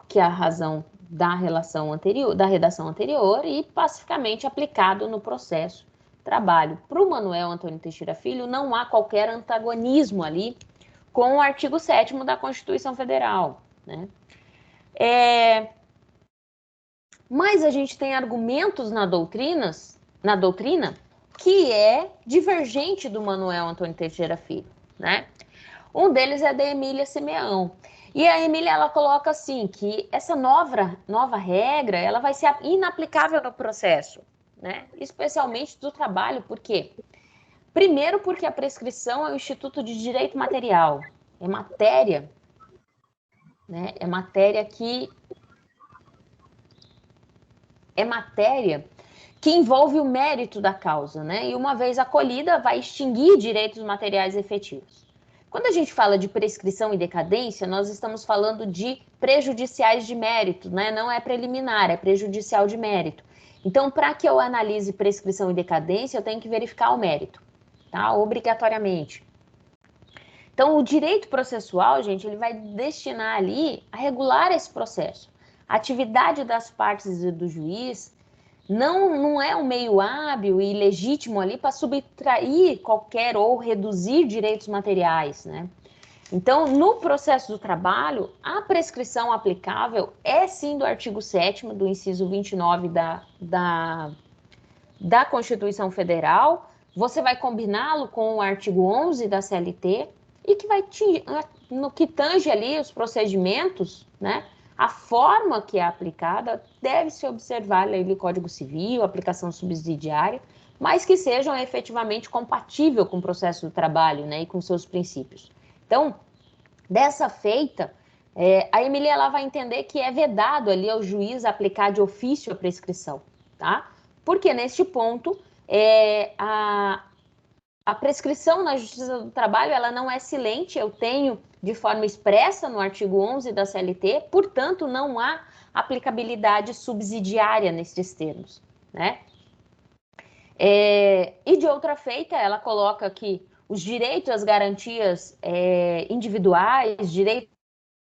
Que a razão da redação anterior e pacificamente aplicado no processo de trabalho. Para o Manuel Antônio Teixeira Filho, não há qualquer antagonismo ali com o artigo 7º da Constituição Federal, né? Mas a gente tem argumentos na doutrina que é divergente do Manuel Antônio Teixeira Filho, né? Um deles é da Emília Simeão. E a Emília, ela coloca assim, que essa nova regra, ela vai ser inaplicável no processo, né? Especialmente do trabalho, por quê? Primeiro, porque a prescrição é um instituto de direito material, é matéria, né? É matéria que envolve o mérito da causa, né? E uma vez acolhida, vai extinguir direitos materiais efetivos. Quando a gente fala de prescrição e decadência, nós estamos falando de prejudiciais de mérito, né? Não é preliminar, é prejudicial de mérito. Então, para que eu analise prescrição e decadência, eu tenho que verificar o mérito, tá? Obrigatoriamente. Então, o direito processual, gente, ele vai destinar ali a regular esse processo. A atividade das partes e do juiz não é um meio hábil e legítimo ali para subtrair qualquer ou reduzir direitos materiais, né? Então, no processo do trabalho, a prescrição aplicável é sim do artigo 7º, do inciso 29 da Constituição Federal. Você vai combiná-lo com o artigo 11 da CLT e que vai, no que tange ali os procedimentos, né? A forma que é aplicada deve-se observar a lei do Código Civil, aplicação subsidiária, mas que sejam efetivamente compatíveis com o processo do trabalho, né, e com seus princípios. Então, dessa feita, a Emília ela vai entender que é vedado ali ao juiz aplicar de ofício a prescrição, tá? Porque neste ponto, a prescrição na Justiça do Trabalho, ela não é silente, eu tenho de forma expressa no artigo 11 da CLT, portanto, não há aplicabilidade subsidiária nesses termos, né? E de outra feita, ela coloca que os direitos, as garantias individuais, direitos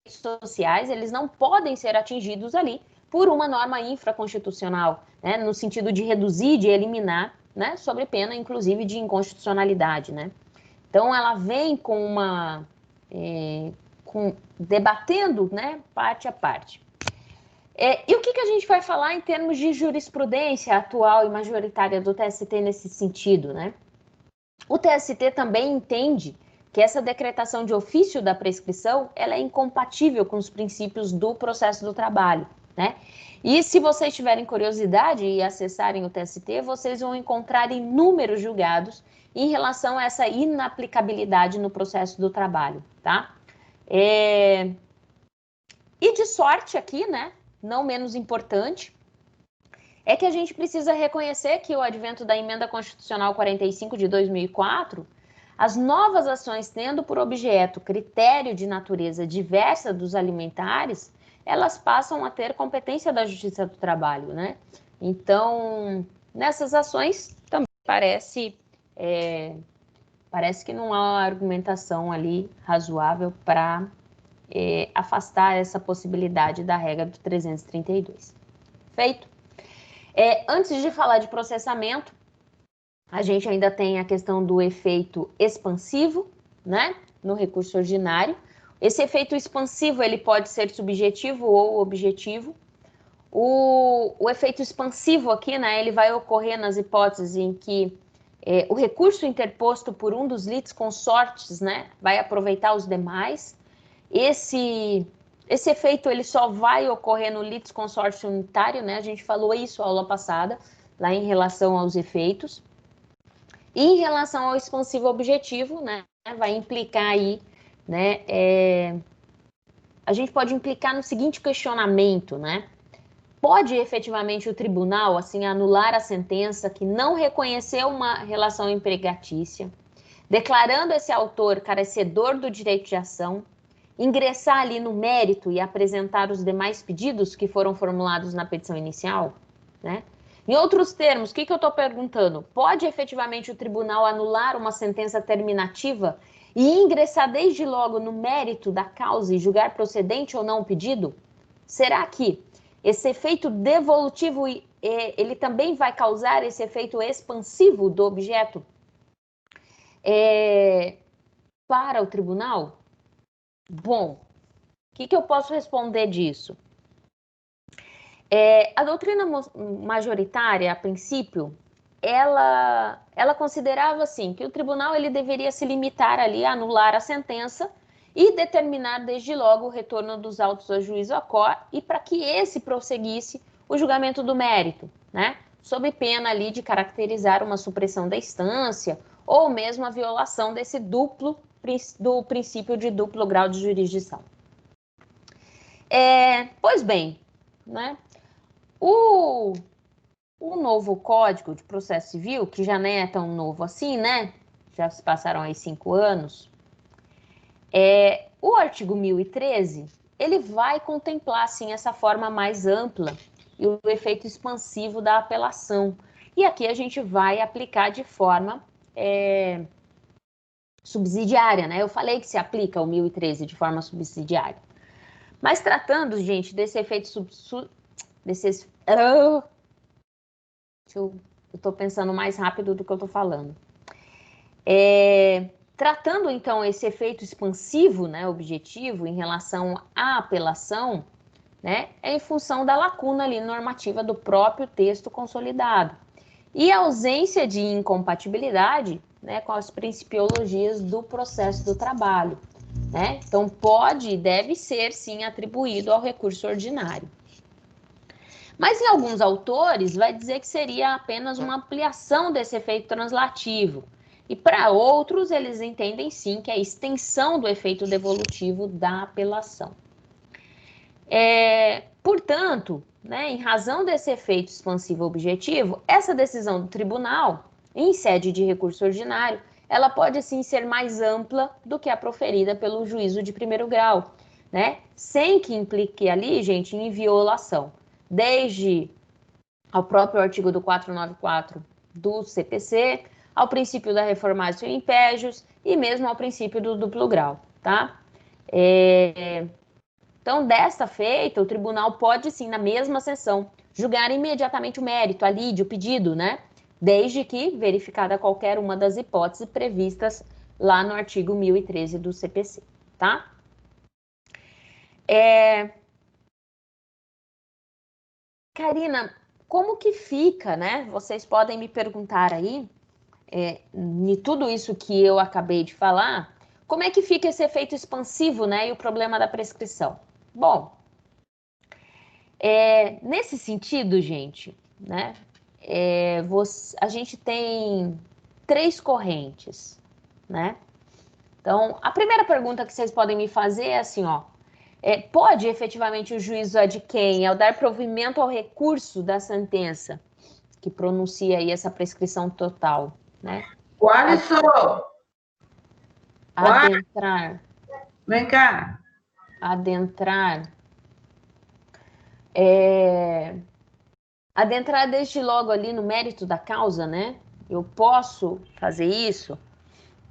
sociais, eles não podem ser atingidos ali por uma norma infraconstitucional, né, no sentido de reduzir, de eliminar, né, sob pena, inclusive, de inconstitucionalidade, né. Então, ela vem com debatendo, né, parte a parte. E o que a gente vai falar em termos de jurisprudência atual e majoritária do TST nesse sentido, né? O TST também entende que essa decretação de ofício da prescrição, ela é incompatível com os princípios do processo do trabalho, né? E se vocês tiverem curiosidade e acessarem o TST, vocês vão encontrar inúmeros julgados em relação a essa inaplicabilidade no processo do trabalho, tá? E de sorte aqui, né? Não menos importante, é que a gente precisa reconhecer que o advento da Emenda Constitucional 45 de 2004, as novas ações tendo por objeto critério de natureza diversa dos alimentares, elas passam a ter competência da Justiça do Trabalho, né? Então, nessas ações também parece que não há uma argumentação ali razoável para afastar essa possibilidade da regra do 332. Feito? Antes de falar de processamento, a gente ainda tem a questão do efeito expansivo, né, no recurso ordinário. Esse efeito expansivo, ele pode ser subjetivo ou objetivo. O efeito expansivo aqui, né, ele vai ocorrer nas hipóteses em que o recurso interposto por um dos litisconsortes, né, vai aproveitar os demais. Esse efeito ele só vai ocorrer no litisconsórcio unitário, né? A gente falou isso na aula passada, lá em relação aos efeitos. E em relação ao expansivo objetivo, né? Vai implicar aí, né? A gente pode implicar no seguinte questionamento, né? Pode efetivamente o tribunal, assim, anular a sentença que não reconheceu uma relação empregatícia, declarando esse autor carecedor do direito de ação, ingressar ali no mérito e apresentar os demais pedidos que foram formulados na petição inicial, né? Em outros termos, o que eu estou perguntando? Pode efetivamente o tribunal anular uma sentença terminativa e ingressar desde logo no mérito da causa e julgar procedente ou não o pedido? Será que esse efeito devolutivo, ele também vai causar esse efeito expansivo do objeto para o tribunal? Bom, o que eu posso responder disso? A doutrina majoritária, a princípio, ela considerava assim que o tribunal ele deveria se limitar ali a anular a sentença e determinar desde logo o retorno dos autos a juízo a cor e para que esse prosseguisse o julgamento do mérito, né? Sob pena ali de caracterizar uma supressão da instância ou mesmo a violação desse do princípio de duplo grau de jurisdição. Pois bem, né? O novo Código de Processo Civil, que já não é tão novo assim, né? Já se passaram aí 5 anos. O artigo 1013, ele vai contemplar, sim, essa forma mais ampla e o efeito expansivo da apelação. E aqui a gente vai aplicar de forma subsidiária, né? Eu falei que se aplica o 1013 de forma subsidiária. Mas tratando, gente, desse efeito eu estou pensando mais rápido do que eu estou falando. Tratando, então, esse efeito expansivo, né, objetivo, em relação à apelação, né, é em função da lacuna ali normativa do próprio texto consolidado. E a ausência de incompatibilidade, né, com as principiologias do processo do trabalho, né? Então, pode e deve ser, sim, atribuído ao recurso ordinário. Mas, em alguns autores, vai dizer que seria apenas uma ampliação desse efeito translativo. E, para outros, eles entendem, sim, que é a extensão do efeito devolutivo da apelação. Portanto, né, em razão desse efeito expansivo objetivo, essa decisão do tribunal, em sede de recurso ordinário, ela pode sim ser mais ampla do que a proferida pelo juízo de primeiro grau, né? Sem que implique ali, gente, em violação, desde ao próprio artigo do 494 do CPC, ao princípio da reformatio impégios e mesmo ao princípio do duplo grau, tá? Então, desta feita, o tribunal pode sim, na mesma sessão, julgar imediatamente o mérito, a lide, o pedido, né? Desde que verificada qualquer uma das hipóteses previstas lá no artigo 1013 do CPC, tá? Karina, como que fica, né? Vocês podem me perguntar aí, de tudo isso que eu acabei de falar, como é que fica esse efeito expansivo, né? E o problema da prescrição? Bom, nesse sentido, gente, né? A gente tem 3 correntes, né? Então, a primeira pergunta que vocês podem me fazer é assim, ó. Pode efetivamente o juiz adquém, ao dar provimento ao recurso da sentença, que pronuncia aí essa prescrição total, né? Alisson, Adentrar. vem cá. Adentrar desde logo ali no mérito da causa, né? Eu posso fazer isso?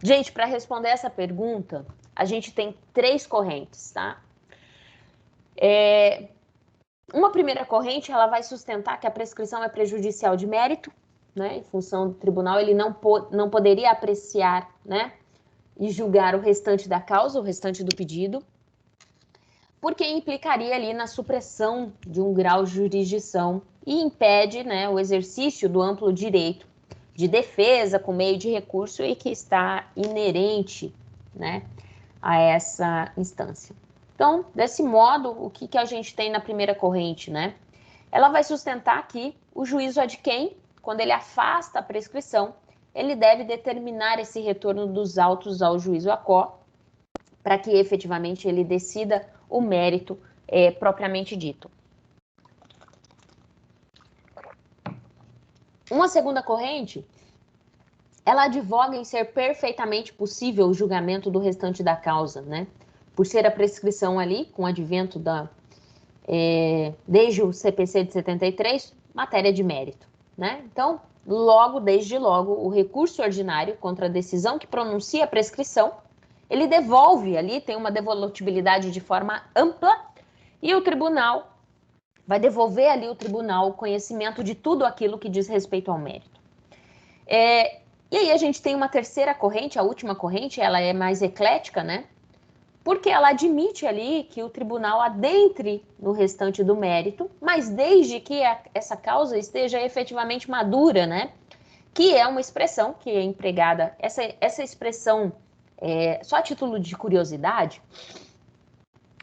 Gente, para responder essa pergunta, a gente tem 3 correntes, tá? Uma primeira corrente, ela vai sustentar que a prescrição é prejudicial de mérito, né? Em função do tribunal, ele não poderia apreciar, né? E julgar o restante da causa, o restante do pedido, porque implicaria ali na supressão de um grau de jurisdição e impede, né, o exercício do amplo direito de defesa com meio de recurso e que está inerente, né, a essa instância. Então, desse modo, o que a gente tem na primeira corrente, né? Ela vai sustentar que o juízo adquém, quando ele afasta a prescrição, ele deve determinar esse retorno dos autos ao juízo ACO, para que efetivamente ele decida o mérito propriamente dito. Uma segunda corrente, ela advoga em ser perfeitamente possível o julgamento do restante da causa, né? Por ser a prescrição ali, com o advento desde o CPC de 73, matéria de mérito, né? Então, desde logo, o recurso ordinário contra a decisão que pronuncia a prescrição, ele devolve ali, tem uma devolutibilidade de forma ampla, e o tribunal vai devolver ali o tribunal o conhecimento de tudo aquilo que diz respeito ao mérito. E aí a gente tem uma terceira corrente, a última corrente, ela é mais eclética, né? Porque ela admite ali que o tribunal adentre no restante do mérito, mas desde que essa causa esteja efetivamente madura, né? Que é uma expressão que é empregada, essa expressão, só a título de curiosidade,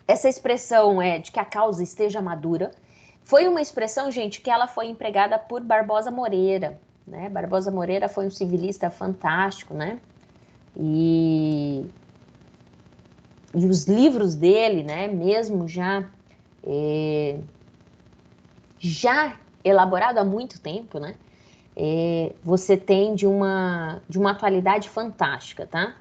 essa expressão de que a causa esteja madura, foi uma expressão, gente, que ela foi empregada por Barbosa Moreira, né? Barbosa Moreira foi um civilista fantástico, né? E os livros dele, né, mesmo já elaborado há muito tempo, né, você tem de uma atualidade fantástica, tá?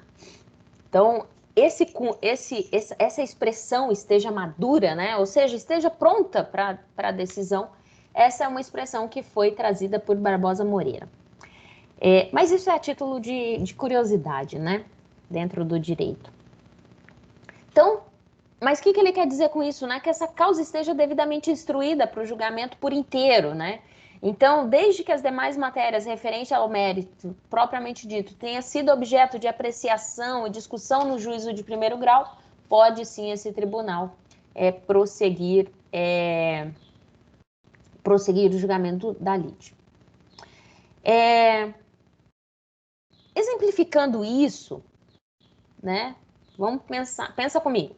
Então, essa expressão esteja madura, né, ou seja, esteja pronta para a decisão, essa é uma expressão que foi trazida por Barbosa Moreira. Mas isso é a título de curiosidade, né, dentro do direito. Então, mas o que ele quer dizer com isso, né? Que essa causa esteja devidamente instruída para o julgamento por inteiro, né? Então, desde que as demais matérias referentes ao mérito, propriamente dito, tenha sido objeto de apreciação e discussão no juízo de primeiro grau, pode sim esse tribunal prosseguir o julgamento da lide. Exemplificando isso, né? Pensa comigo.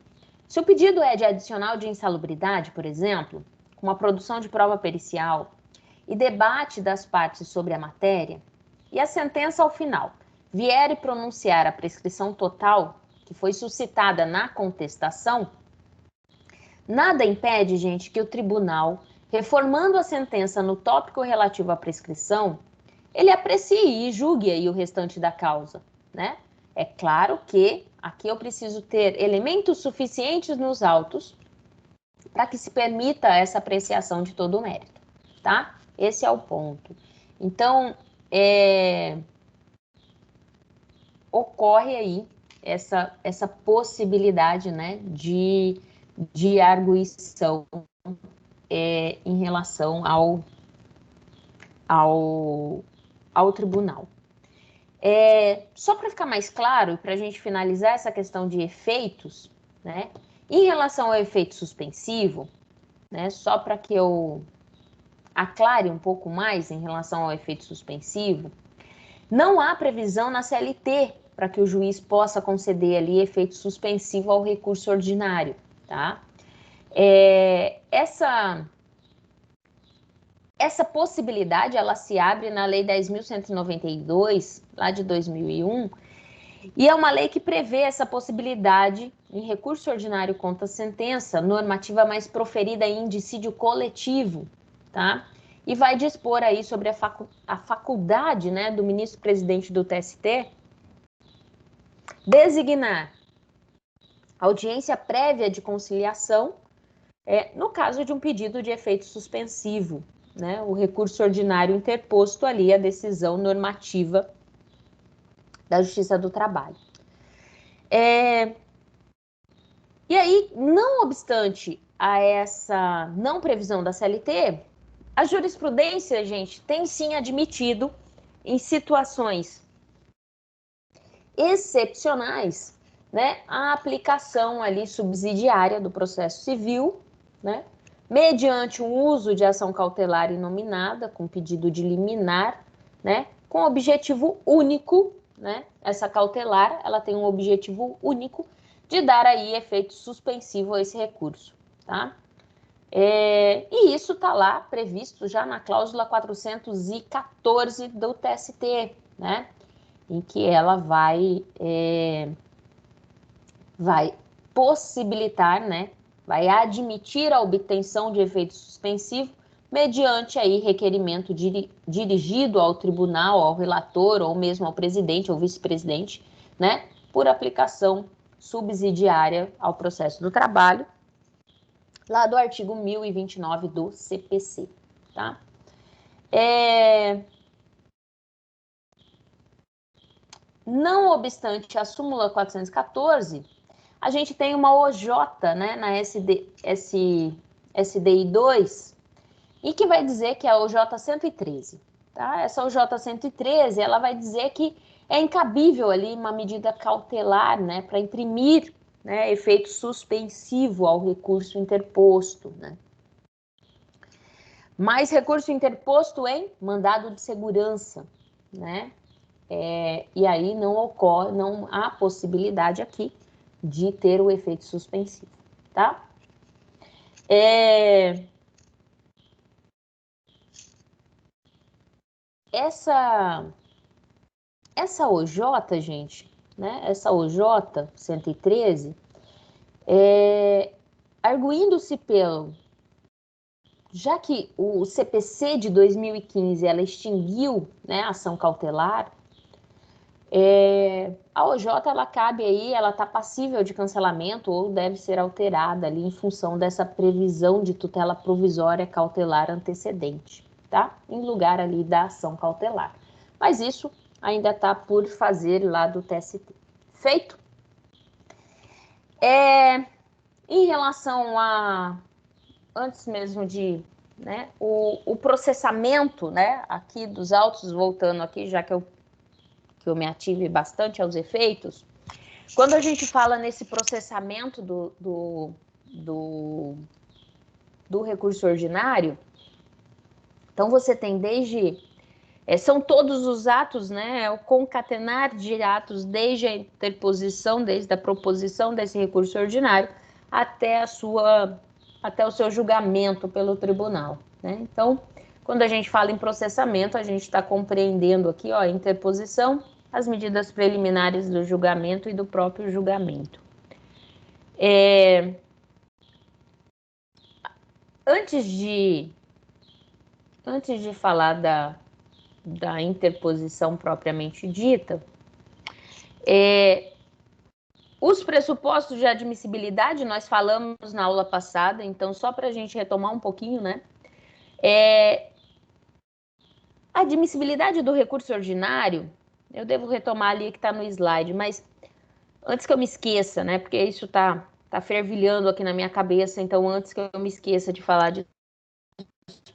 Se o pedido é de adicional de insalubridade, por exemplo, com a produção de prova pericial e debate das partes sobre a matéria, e a sentença ao final vier e pronunciar a prescrição total que foi suscitada na contestação, nada impede, gente, que o tribunal, reformando a sentença no tópico relativo à prescrição, ele aprecie e julgue aí o restante da causa, né? É claro que aqui eu preciso ter elementos suficientes nos autos para que se permita essa apreciação de todo o mérito, tá? Esse é o ponto. Então, ocorre aí essa possibilidade, né, de arguição em relação ao tribunal. Só para ficar mais claro, e para a gente finalizar essa questão de efeitos, né, em relação ao efeito suspensivo, né, só para que eu aclare um pouco mais em relação ao efeito suspensivo, não há previsão na CLT para que o juiz possa conceder ali efeito suspensivo ao recurso ordinário, tá? Essa possibilidade, ela se abre na Lei 10.192, lá de 2001, e é uma lei que prevê essa possibilidade em recurso ordinário contra sentença, normativa mais proferida em indicídio coletivo, tá? E vai dispor aí sobre a faculdade, né, do ministro-presidente do TST designar audiência prévia de conciliação no caso de um pedido de efeito suspensivo, né, o recurso ordinário interposto ali à decisão normativa da Justiça do Trabalho. E aí, não obstante a essa não previsão da CLT, a jurisprudência, gente, tem sim admitido em situações excepcionais, né, a aplicação ali subsidiária do processo civil, né, mediante um uso de ação cautelar inominada, com pedido de liminar, né, com objetivo único, né, essa cautelar, ela tem um objetivo único de dar aí efeito suspensivo a esse recurso, tá? E isso está lá previsto já na cláusula 414 do TST, né, em que ela vai possibilitar, né, vai admitir a obtenção de efeito suspensivo mediante aí requerimento dirigido ao tribunal, ao relator ou mesmo ao presidente ou vice-presidente, né, por aplicação subsidiária ao processo do trabalho, lá do artigo 1029 do CPC, tá? Não obstante a súmula 414, a gente tem uma OJ, né, na SDI 2, e que vai dizer que é a OJ 113. Tá? Essa OJ 113, ela vai dizer que é incabível ali uma medida cautelar, né, para imprimir, né, efeito suspensivo ao recurso interposto, né? Mas recurso interposto em mandado de segurança, né? E aí não há possibilidade aqui de ter o efeito suspensivo, tá? Essa OJ, gente, né? Essa OJ 113, arguindo-se já que o CPC de 2015 ela extinguiu, né, a ação cautelar, a OJ ela cabe aí, ela está passível de cancelamento ou deve ser alterada ali em função dessa previsão de tutela provisória cautelar antecedente, tá? Em lugar ali da ação cautelar. Mas isso ainda está por fazer lá do TST. Feito? Em relação a, antes mesmo de, né, o processamento, né, aqui dos autos, voltando aqui, já que eu me ative bastante aos efeitos, quando a gente fala nesse processamento do recurso ordinário, então você tem desde, são todos os atos, né, o concatenar de atos desde a interposição, desde a proposição desse recurso ordinário até o seu julgamento pelo tribunal, né? Então, quando a gente fala em processamento, a gente está compreendendo aqui, ó, a interposição, as medidas preliminares do julgamento e do próprio julgamento. Antes de falar da interposição propriamente dita, Os pressupostos de admissibilidade nós falamos na aula passada, então só para a gente retomar um pouquinho, né? A admissibilidade do recurso ordinário, eu devo retomar ali que está no slide, mas antes que eu me esqueça, né? Porque isso tá fervilhando aqui na minha cabeça, então antes que eu me esqueça de falar disso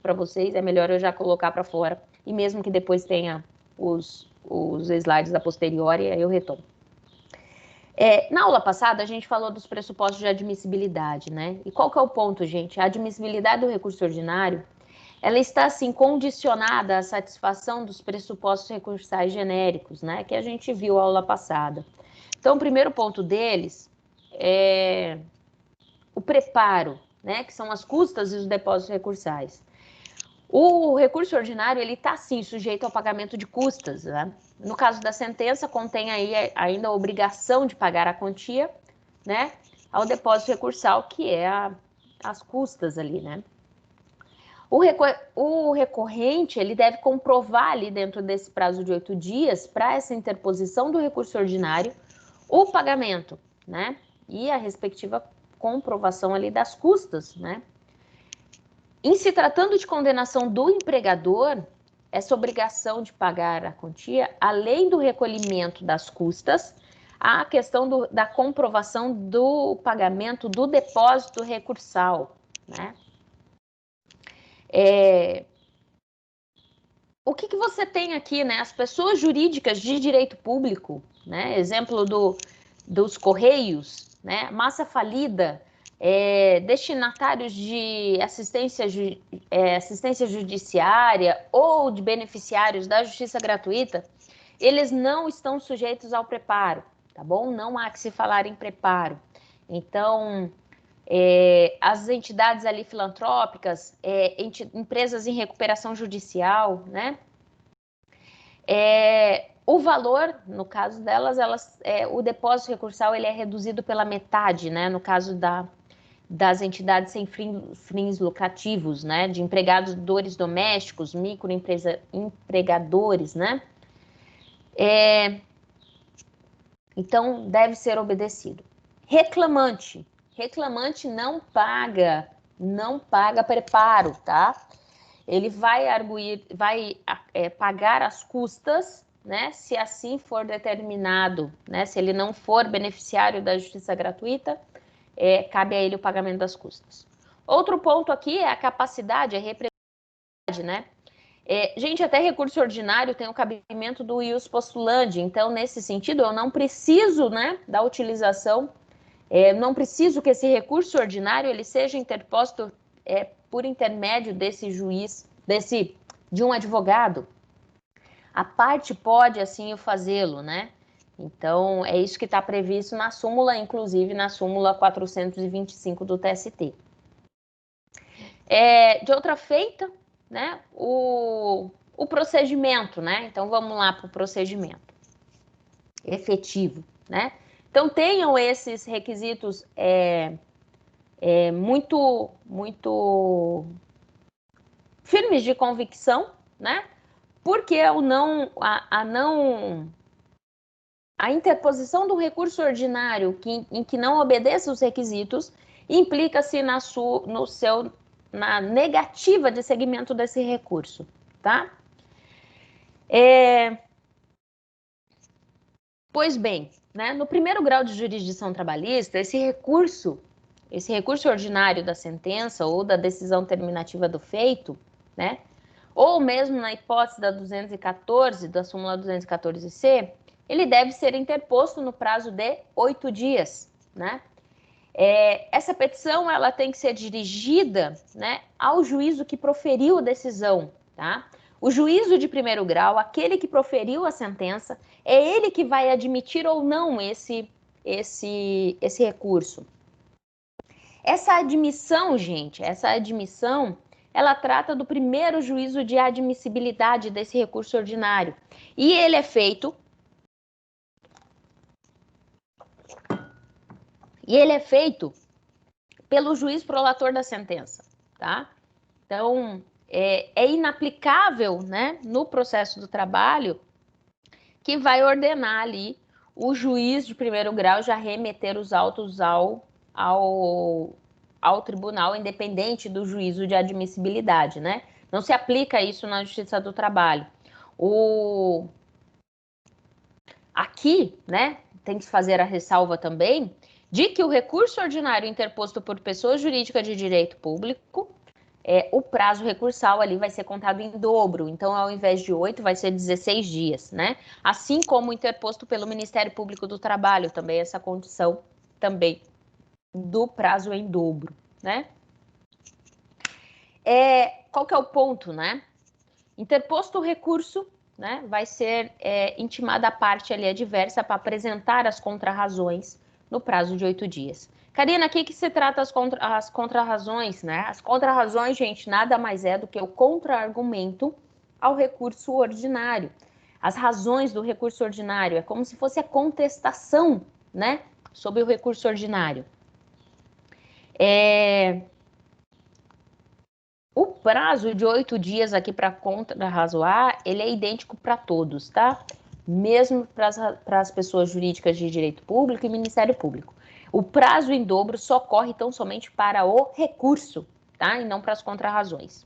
para vocês, é melhor eu já colocar para fora, e mesmo que depois tenha os slides a posteriori, aí eu retomo. Na aula passada, a gente falou dos pressupostos de admissibilidade, né? E qual que é o ponto, gente? A admissibilidade do recurso ordinário, ela está, assim, condicionada à satisfação dos pressupostos recursais genéricos, né? Que a gente viu na aula passada. Então, o primeiro ponto deles é o preparo, né? Que são as custas e os depósitos recursais. O recurso ordinário, ele está, sim, sujeito ao pagamento de custas, né? No caso da sentença, contém aí ainda a obrigação de pagar a quantia, né? Ao depósito recursal, que é as custas ali, né? O recorrente, ele deve comprovar ali dentro desse prazo de 8 dias, para essa interposição do recurso ordinário, o pagamento, né? E a respectiva comprovação ali das custas, né? Em se tratando de condenação do empregador, essa obrigação de pagar a quantia, além do recolhimento das custas, há a questão da comprovação do pagamento do depósito recursal, né? O que você tem aqui, né? As pessoas jurídicas de direito público, né? Exemplo dos Correios, né? Massa falida, destinatários de assistência judiciária ou de beneficiários da justiça gratuita, eles não estão sujeitos ao preparo, tá bom? Não há que se falar em preparo. Então, as entidades ali filantrópicas, empresas em recuperação judicial, né? O valor, no caso delas, o depósito recursal ele é reduzido pela metade, né? No caso das entidades sem fins lucrativos, né? De empregadores domésticos, microempregadores, né? Então, deve ser obedecido. Reclamante não paga preparo, tá? Ele vai pagar as custas, né? Se assim for determinado, né? Se ele não for beneficiário da justiça gratuita, cabe a ele o pagamento das custas. Outro ponto aqui é a capacidade, a representatividade, né? Gente, até recurso ordinário tem o cabimento do ius postulandi, então, nesse sentido, eu não preciso, né, da utilização, não preciso que esse recurso ordinário ele seja interposto por intermédio desse juiz, de um advogado. A parte pode, assim, fazê-lo, né? Então, é isso que está previsto na súmula, inclusive na súmula 425 do TST. De outra feita, né, o procedimento, né? Então, vamos lá para o procedimento efetivo, né? Então, tenham esses requisitos muito firmes de convicção, né? Porque a interposição do recurso ordinário em que não obedeça os requisitos implica-se na negativa de seguimento desse recurso, tá? Pois bem, né, no primeiro grau de jurisdição trabalhista, esse recurso ordinário da sentença ou da decisão terminativa do feito, né, ou mesmo na hipótese da 214, da súmula 214C, ele deve ser interposto no prazo de 8 dias, né? Essa petição, ela tem que ser dirigida, né, ao juízo que proferiu a decisão, tá? O juízo de primeiro grau, aquele que proferiu a sentença, é ele que vai admitir ou não esse recurso. Essa admissão, gente, ela trata do primeiro juízo de admissibilidade desse recurso ordinário. E ele é feito pelo juiz prolator da sentença, tá? Então, é inaplicável, né, no processo do trabalho, que vai ordenar ali o juiz de primeiro grau já remeter os autos ao tribunal, independente do juízo de admissibilidade, né? Não se aplica isso na Justiça do Trabalho. Aqui, né, tem que fazer a ressalva também de que o recurso ordinário interposto por pessoa jurídica de direito público, o prazo recursal ali vai ser contado em dobro. Então, ao invés de 8, vai ser 16 dias, né? Assim como interposto pelo Ministério Público do Trabalho, também essa condição também do prazo em dobro, né? Qual que é o ponto, né? Interposto o recurso, né, vai ser intimada a parte ali adversa para apresentar as contrarrazões no prazo de 8 dias. Karina, aqui que se trata as contrarrazões, né? As contrarrazões, gente, nada mais é do que o contra-argumento ao recurso ordinário. As razões do recurso ordinário é como se fosse a contestação, né, sobre o recurso ordinário. O prazo de 8 dias aqui para contrarrazoar, ele é idêntico para todos, tá? Mesmo para as pessoas jurídicas de direito público e Ministério Público. O prazo em dobro só corre tão somente para o recurso, tá? E não para as contrarrazões.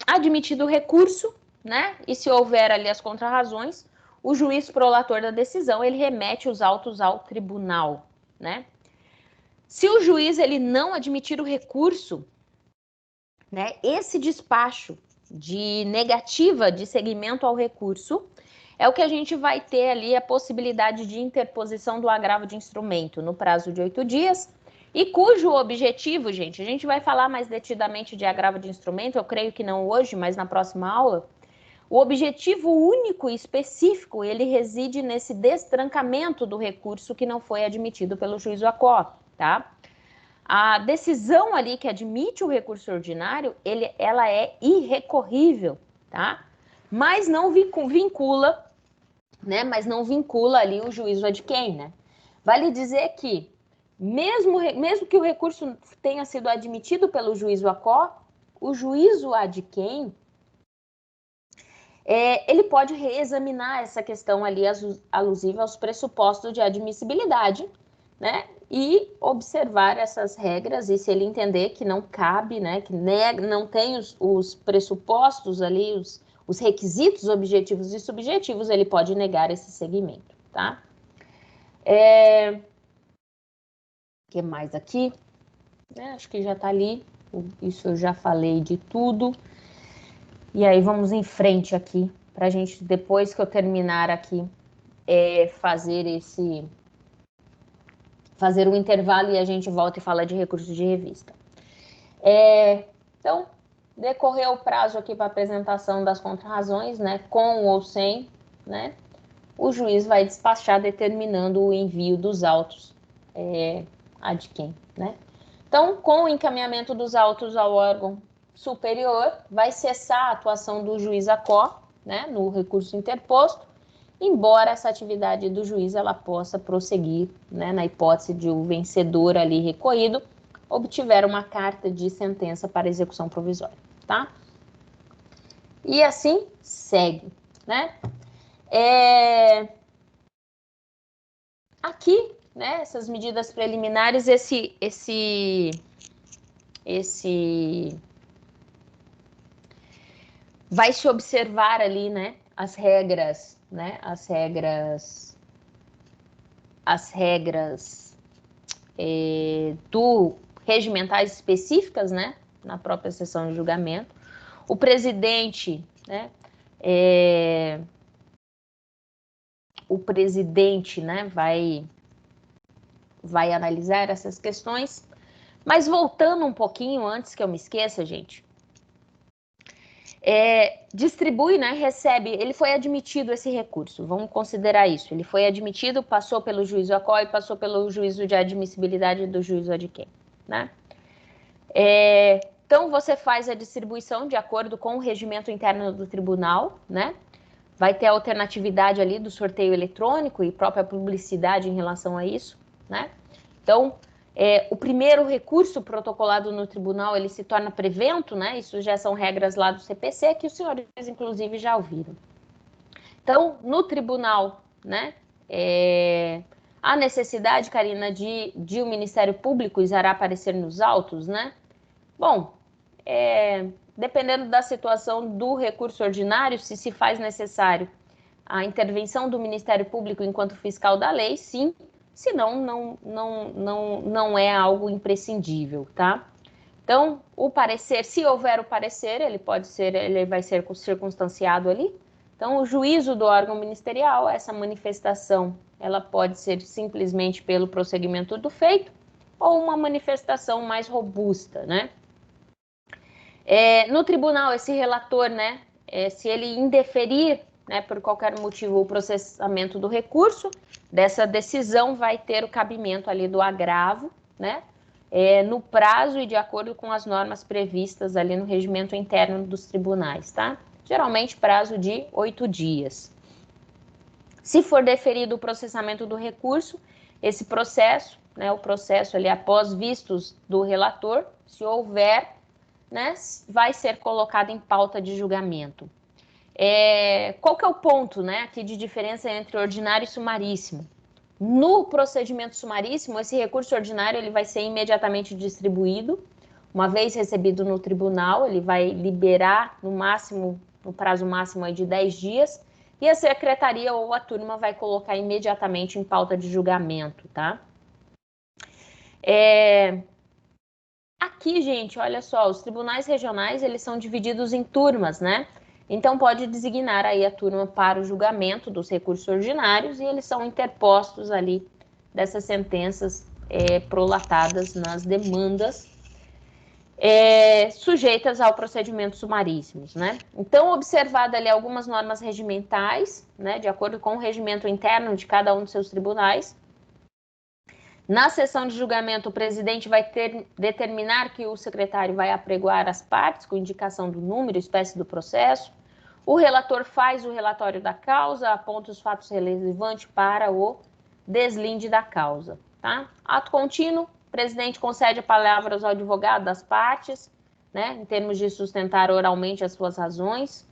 Admitido o recurso, né? E se houver ali as contrarrazões, o juiz prolator da decisão, ele remete os autos ao tribunal, né? Se o juiz ele não admitir o recurso, né, esse despacho de negativa de seguimento ao recurso é o que a gente vai ter ali a possibilidade de interposição do agravo de instrumento no prazo de 8 dias, e cujo objetivo, gente, a gente vai falar mais detidamente de agravo de instrumento, eu creio que não hoje, mas na próxima aula. O objetivo único e específico, ele reside nesse destrancamento do recurso que não foi admitido pelo juízo ACO, tá? A decisão ali que admite o recurso ordinário, ela é irrecorrível, tá? Mas não vincula, né? Mas não vincula ali o juízo ad quem, né? Vale dizer que, mesmo que o recurso tenha sido admitido pelo juízo ACO, o juízo ad quem, ele pode reexaminar essa questão ali alusiva aos pressupostos de admissibilidade, né? E observar essas regras, e se ele entender que não cabe, né? Que não tem os pressupostos ali, os requisitos objetivos e subjetivos, ele pode negar esse segmento, tá? O que mais aqui? Acho que já tá ali, isso eu já falei de tudo. E aí vamos em frente aqui, para a gente, depois que eu terminar aqui, fazer um intervalo e a gente volta e fala de recurso de revista. Então, decorreu o prazo aqui para apresentação das contrarrazões, né, com ou sem, né, o juiz vai despachar determinando o envio dos autos ad quem, né. Então, com o encaminhamento dos autos ao órgão superior, vai cessar a atuação do juiz ACO, né, no recurso interposto, embora essa atividade do juiz ela possa prosseguir, né, na hipótese de o vencedor ali recorrido obtiver uma carta de sentença para execução provisória, tá? E assim segue, né? Aqui, né, essas medidas preliminares, vai se observar ali, né, as regras do regimentais específicas, né, na própria sessão de julgamento. O presidente, né, vai analisar essas questões. Mas voltando um pouquinho, antes que eu me esqueça, gente, distribui, né, recebe, ele foi admitido esse recurso, vamos considerar isso, ele foi admitido, passou pelo juízo ACO e passou pelo juízo de admissibilidade do juízo ad quem, né? Então, você faz a distribuição de acordo com o regimento interno do tribunal, né? Vai ter a alternatividade ali do sorteio eletrônico e própria publicidade em relação a isso, né? Então, O primeiro recurso protocolado no tribunal, ele se torna prevento, né? Isso já são regras lá do CPC, que os senhores, inclusive, já ouviram. Então, no tribunal, né? A necessidade, Karina, de o Ministério Público irá aparecer nos autos, né? Bom, dependendo da situação do recurso ordinário, se faz necessário a intervenção do Ministério Público enquanto fiscal da lei, sim, senão não é algo imprescindível, tá? Então, o parecer, se houver o parecer, ele vai ser circunstanciado ali. Então, o juízo do órgão ministerial, essa manifestação, ela pode ser simplesmente pelo prosseguimento do feito ou uma manifestação mais robusta, né? No tribunal, esse relator, né, se ele indeferir, né, por qualquer motivo, o processamento do recurso, dessa decisão vai ter o cabimento ali do agravo, né, no prazo e de acordo com as normas previstas ali no regimento interno dos tribunais, tá? Geralmente prazo de 8 dias. Se for deferido o processamento do recurso, esse processo, né, o processo ali após vistos do relator, se houver, né, vai ser colocado em pauta de julgamento. Qual que é o ponto, né, aqui de diferença entre ordinário e sumaríssimo? No procedimento sumaríssimo, esse recurso ordinário ele vai ser imediatamente distribuído. Uma vez recebido no tribunal, ele vai liberar no prazo máximo aí de 10 dias, e a secretaria ou a turma vai colocar imediatamente em pauta de julgamento, tá? Aqui, gente, olha só, os tribunais regionais, eles são divididos em turmas, né? Então, pode designar aí a turma para o julgamento dos recursos ordinários e eles são interpostos ali dessas sentenças prolatadas nas demandas sujeitas ao procedimento sumaríssimos, né? Então, observada ali algumas normas regimentais, né, de acordo com o regimento interno de cada um dos seus tribunais. Na sessão de julgamento, o presidente vai determinar que o secretário vai apregoar as partes com indicação do número e espécie do processo. O relator faz o relatório da causa, aponta os fatos relevantes para o deslinde da causa. Tá? Ato contínuo, o presidente concede a palavra aos advogados das partes, né, em termos de sustentar oralmente as suas razões.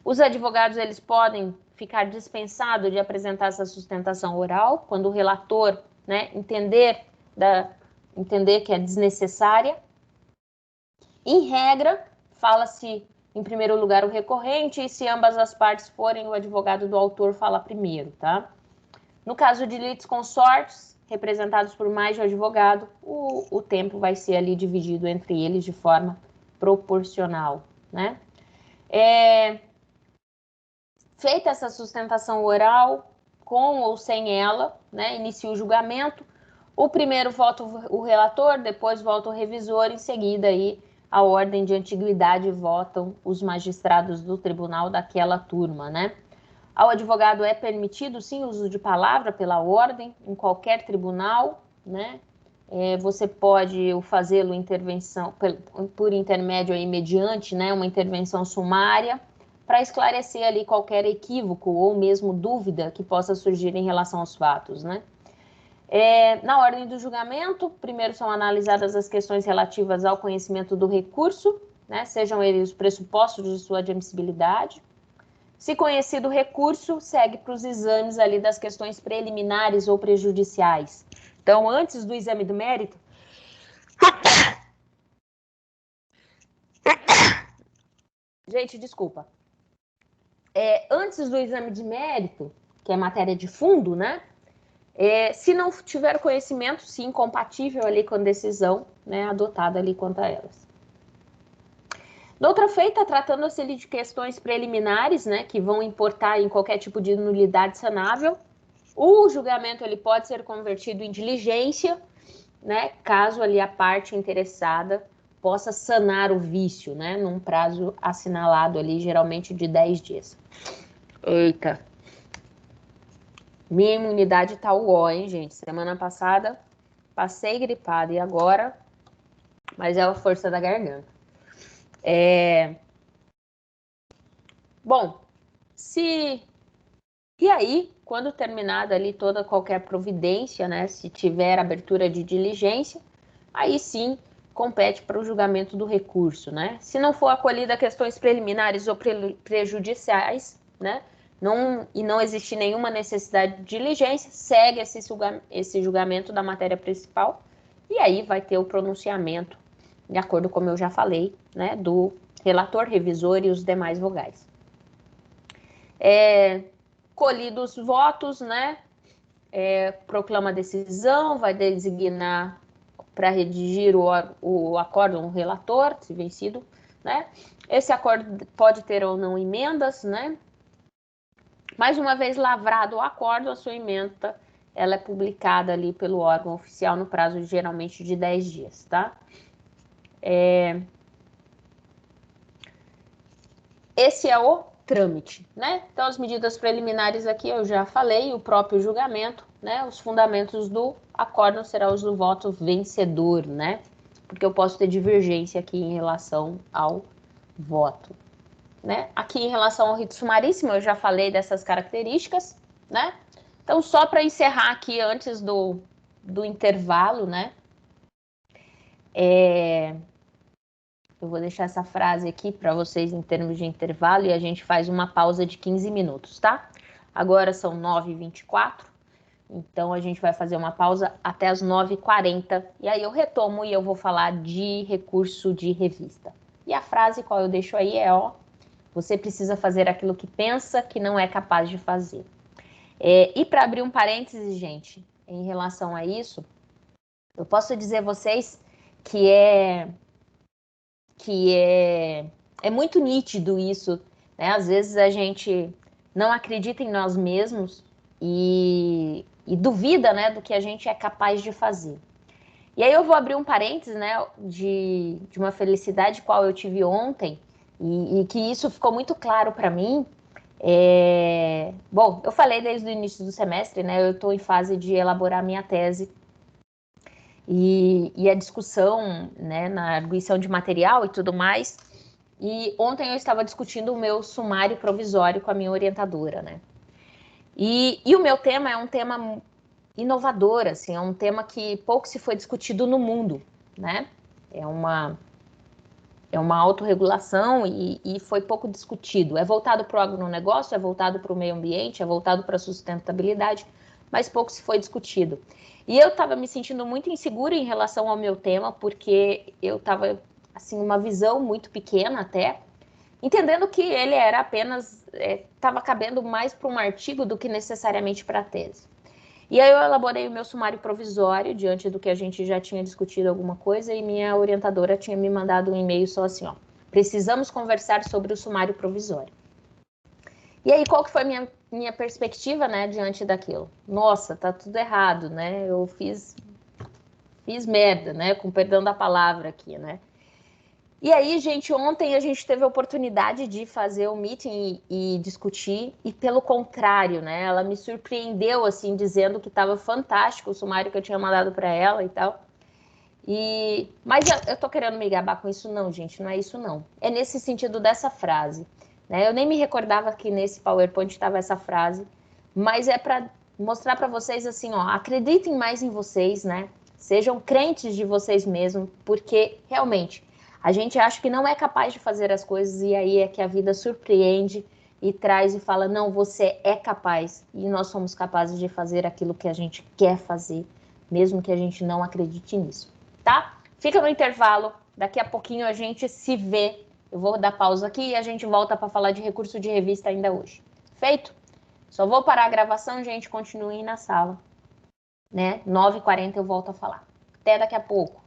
Os advogados eles podem ficar dispensados de apresentar essa sustentação oral, quando o relator, né, entender que é desnecessária. Em regra, fala-se em primeiro lugar o recorrente, e se ambas as partes forem, o advogado do autor fala primeiro, tá? No caso de litisconsortes, representados por mais de um advogado, o tempo vai ser ali dividido entre eles de forma proporcional, né? Feita essa sustentação oral, com ou sem ela, né, inicia o julgamento. O primeiro vota o relator, depois vota o revisor, em seguida aí a ordem de antiguidade votam os magistrados do tribunal daquela turma, né? Ao advogado é permitido, sim, o uso de palavra pela ordem, em qualquer tribunal, né? Você pode fazê-lo intervenção por intermédio aí, mediante, né, uma intervenção sumária, para esclarecer ali qualquer equívoco ou mesmo dúvida que possa surgir em relação aos fatos, né? Na ordem do julgamento, primeiro são analisadas as questões relativas ao conhecimento do recurso, né, sejam eles os pressupostos de sua admissibilidade. Se conhecido o recurso, segue para os exames ali das questões preliminares ou prejudiciais. Então, antes do exame do mérito... Gente, desculpa. Antes do exame de mérito, que é matéria de fundo, né? Se não tiver conhecimento, sim, compatível ali com a decisão, né, adotada ali quanto a elas. Noutra feita, tratando-se de questões preliminares, né, que vão importar em qualquer tipo de nulidade sanável, o julgamento ele pode ser convertido em diligência, né, caso ali a parte interessada possa sanar o vício, né, num prazo assinalado ali, geralmente de 10 dias. Eita! Minha imunidade tá uó, hein, gente? Semana passada passei gripada e agora... Mas é a força da garganta. Bom, se E aí, quando terminada ali toda qualquer providência, né, se tiver abertura de diligência, aí sim compete para o julgamento do recurso, né? Se não for acolhida questões preliminares ou prejudiciais, né, e não existir nenhuma necessidade de diligência, segue esse julgamento da matéria principal e aí vai ter o pronunciamento, de acordo com como eu já falei, né, do relator, revisor e os demais vogais. Colhidos os votos, né, proclama a decisão, vai designar para redigir o acórdão, o relator, se vencido, né? Esse acordo pode ter ou não emendas, né? Mais uma vez lavrado o acordo, a sua emenda, ela é publicada ali pelo órgão oficial no prazo geralmente de 10 dias, tá? Esse é o trâmite, né? Então, as medidas preliminares aqui eu já falei, o próprio julgamento, né? Os fundamentos do acórdão serão os do voto vencedor, né? Porque eu posso ter divergência aqui em relação ao voto, né? Aqui em relação ao rito sumaríssimo, eu já falei dessas características, né? Então, só para encerrar aqui antes do intervalo, né? Eu vou deixar essa frase aqui para vocês em termos de intervalo e a gente faz uma pausa de 15 minutos, tá? Agora são 9h24, então a gente vai fazer uma pausa até as 9h40 e aí eu retomo e eu vou falar de recurso de revista. E a frase qual eu deixo aí é, você precisa fazer aquilo que pensa que não é capaz de fazer. E para abrir um parênteses, gente, em relação a isso, eu posso dizer a vocês que é muito nítido isso, né? Às vezes a gente não acredita em nós mesmos e duvida, né, do que a gente é capaz de fazer. E aí eu vou abrir um parênteses, né, de uma felicidade qual eu tive ontem e que isso ficou muito claro para mim. Bom, eu falei desde o início do semestre, né, eu estou em fase de elaborar minha tese e a discussão, né, na arguição de material e tudo mais. E ontem eu estava discutindo o meu sumário provisório com a minha orientadora, né? E o meu tema é um tema inovador, assim, é um tema que pouco se foi discutido no mundo, né? É uma autorregulação e foi pouco discutido. É voltado para o agronegócio, é voltado para o meio ambiente, é voltado para a sustentabilidade, mas pouco se foi discutido. E eu estava me sentindo muito insegura em relação ao meu tema, porque eu estava, assim, uma visão muito pequena até, entendendo que ele era apenas, estava cabendo mais para um artigo do que necessariamente para a tese. E aí eu elaborei o meu sumário provisório, diante do que a gente já tinha discutido alguma coisa, e minha orientadora tinha me mandado um e-mail só assim, precisamos conversar sobre o sumário provisório. E aí, qual que foi minha perspectiva, né, diante daquilo? Nossa, tá tudo errado, né? Eu fiz merda, né? Com perdão da palavra aqui, né? E aí, gente, ontem a gente teve a oportunidade de fazer o meeting e discutir, e pelo contrário, né? Ela me surpreendeu, assim, dizendo que estava fantástico o sumário que eu tinha mandado para ela e tal. Mas eu tô querendo me gabar com isso? Não, gente, não é isso não. É nesse sentido dessa frase. Né? Eu nem me recordava que nesse PowerPoint estava essa frase, mas é para mostrar para vocês assim, acreditem mais em vocês, né? Sejam crentes de vocês mesmos, porque realmente a gente acha que não é capaz de fazer as coisas e aí é que a vida surpreende e traz e fala, não, você é capaz e nós somos capazes de fazer aquilo que a gente quer fazer, mesmo que a gente não acredite nisso, tá? Fica no intervalo, daqui a pouquinho a gente se vê. Eu vou dar pausa aqui e a gente volta para falar de recurso de revista ainda hoje. Feito? Só vou parar a gravação, gente, continuem na sala. Né? 9h40 eu volto a falar. Até daqui a pouco.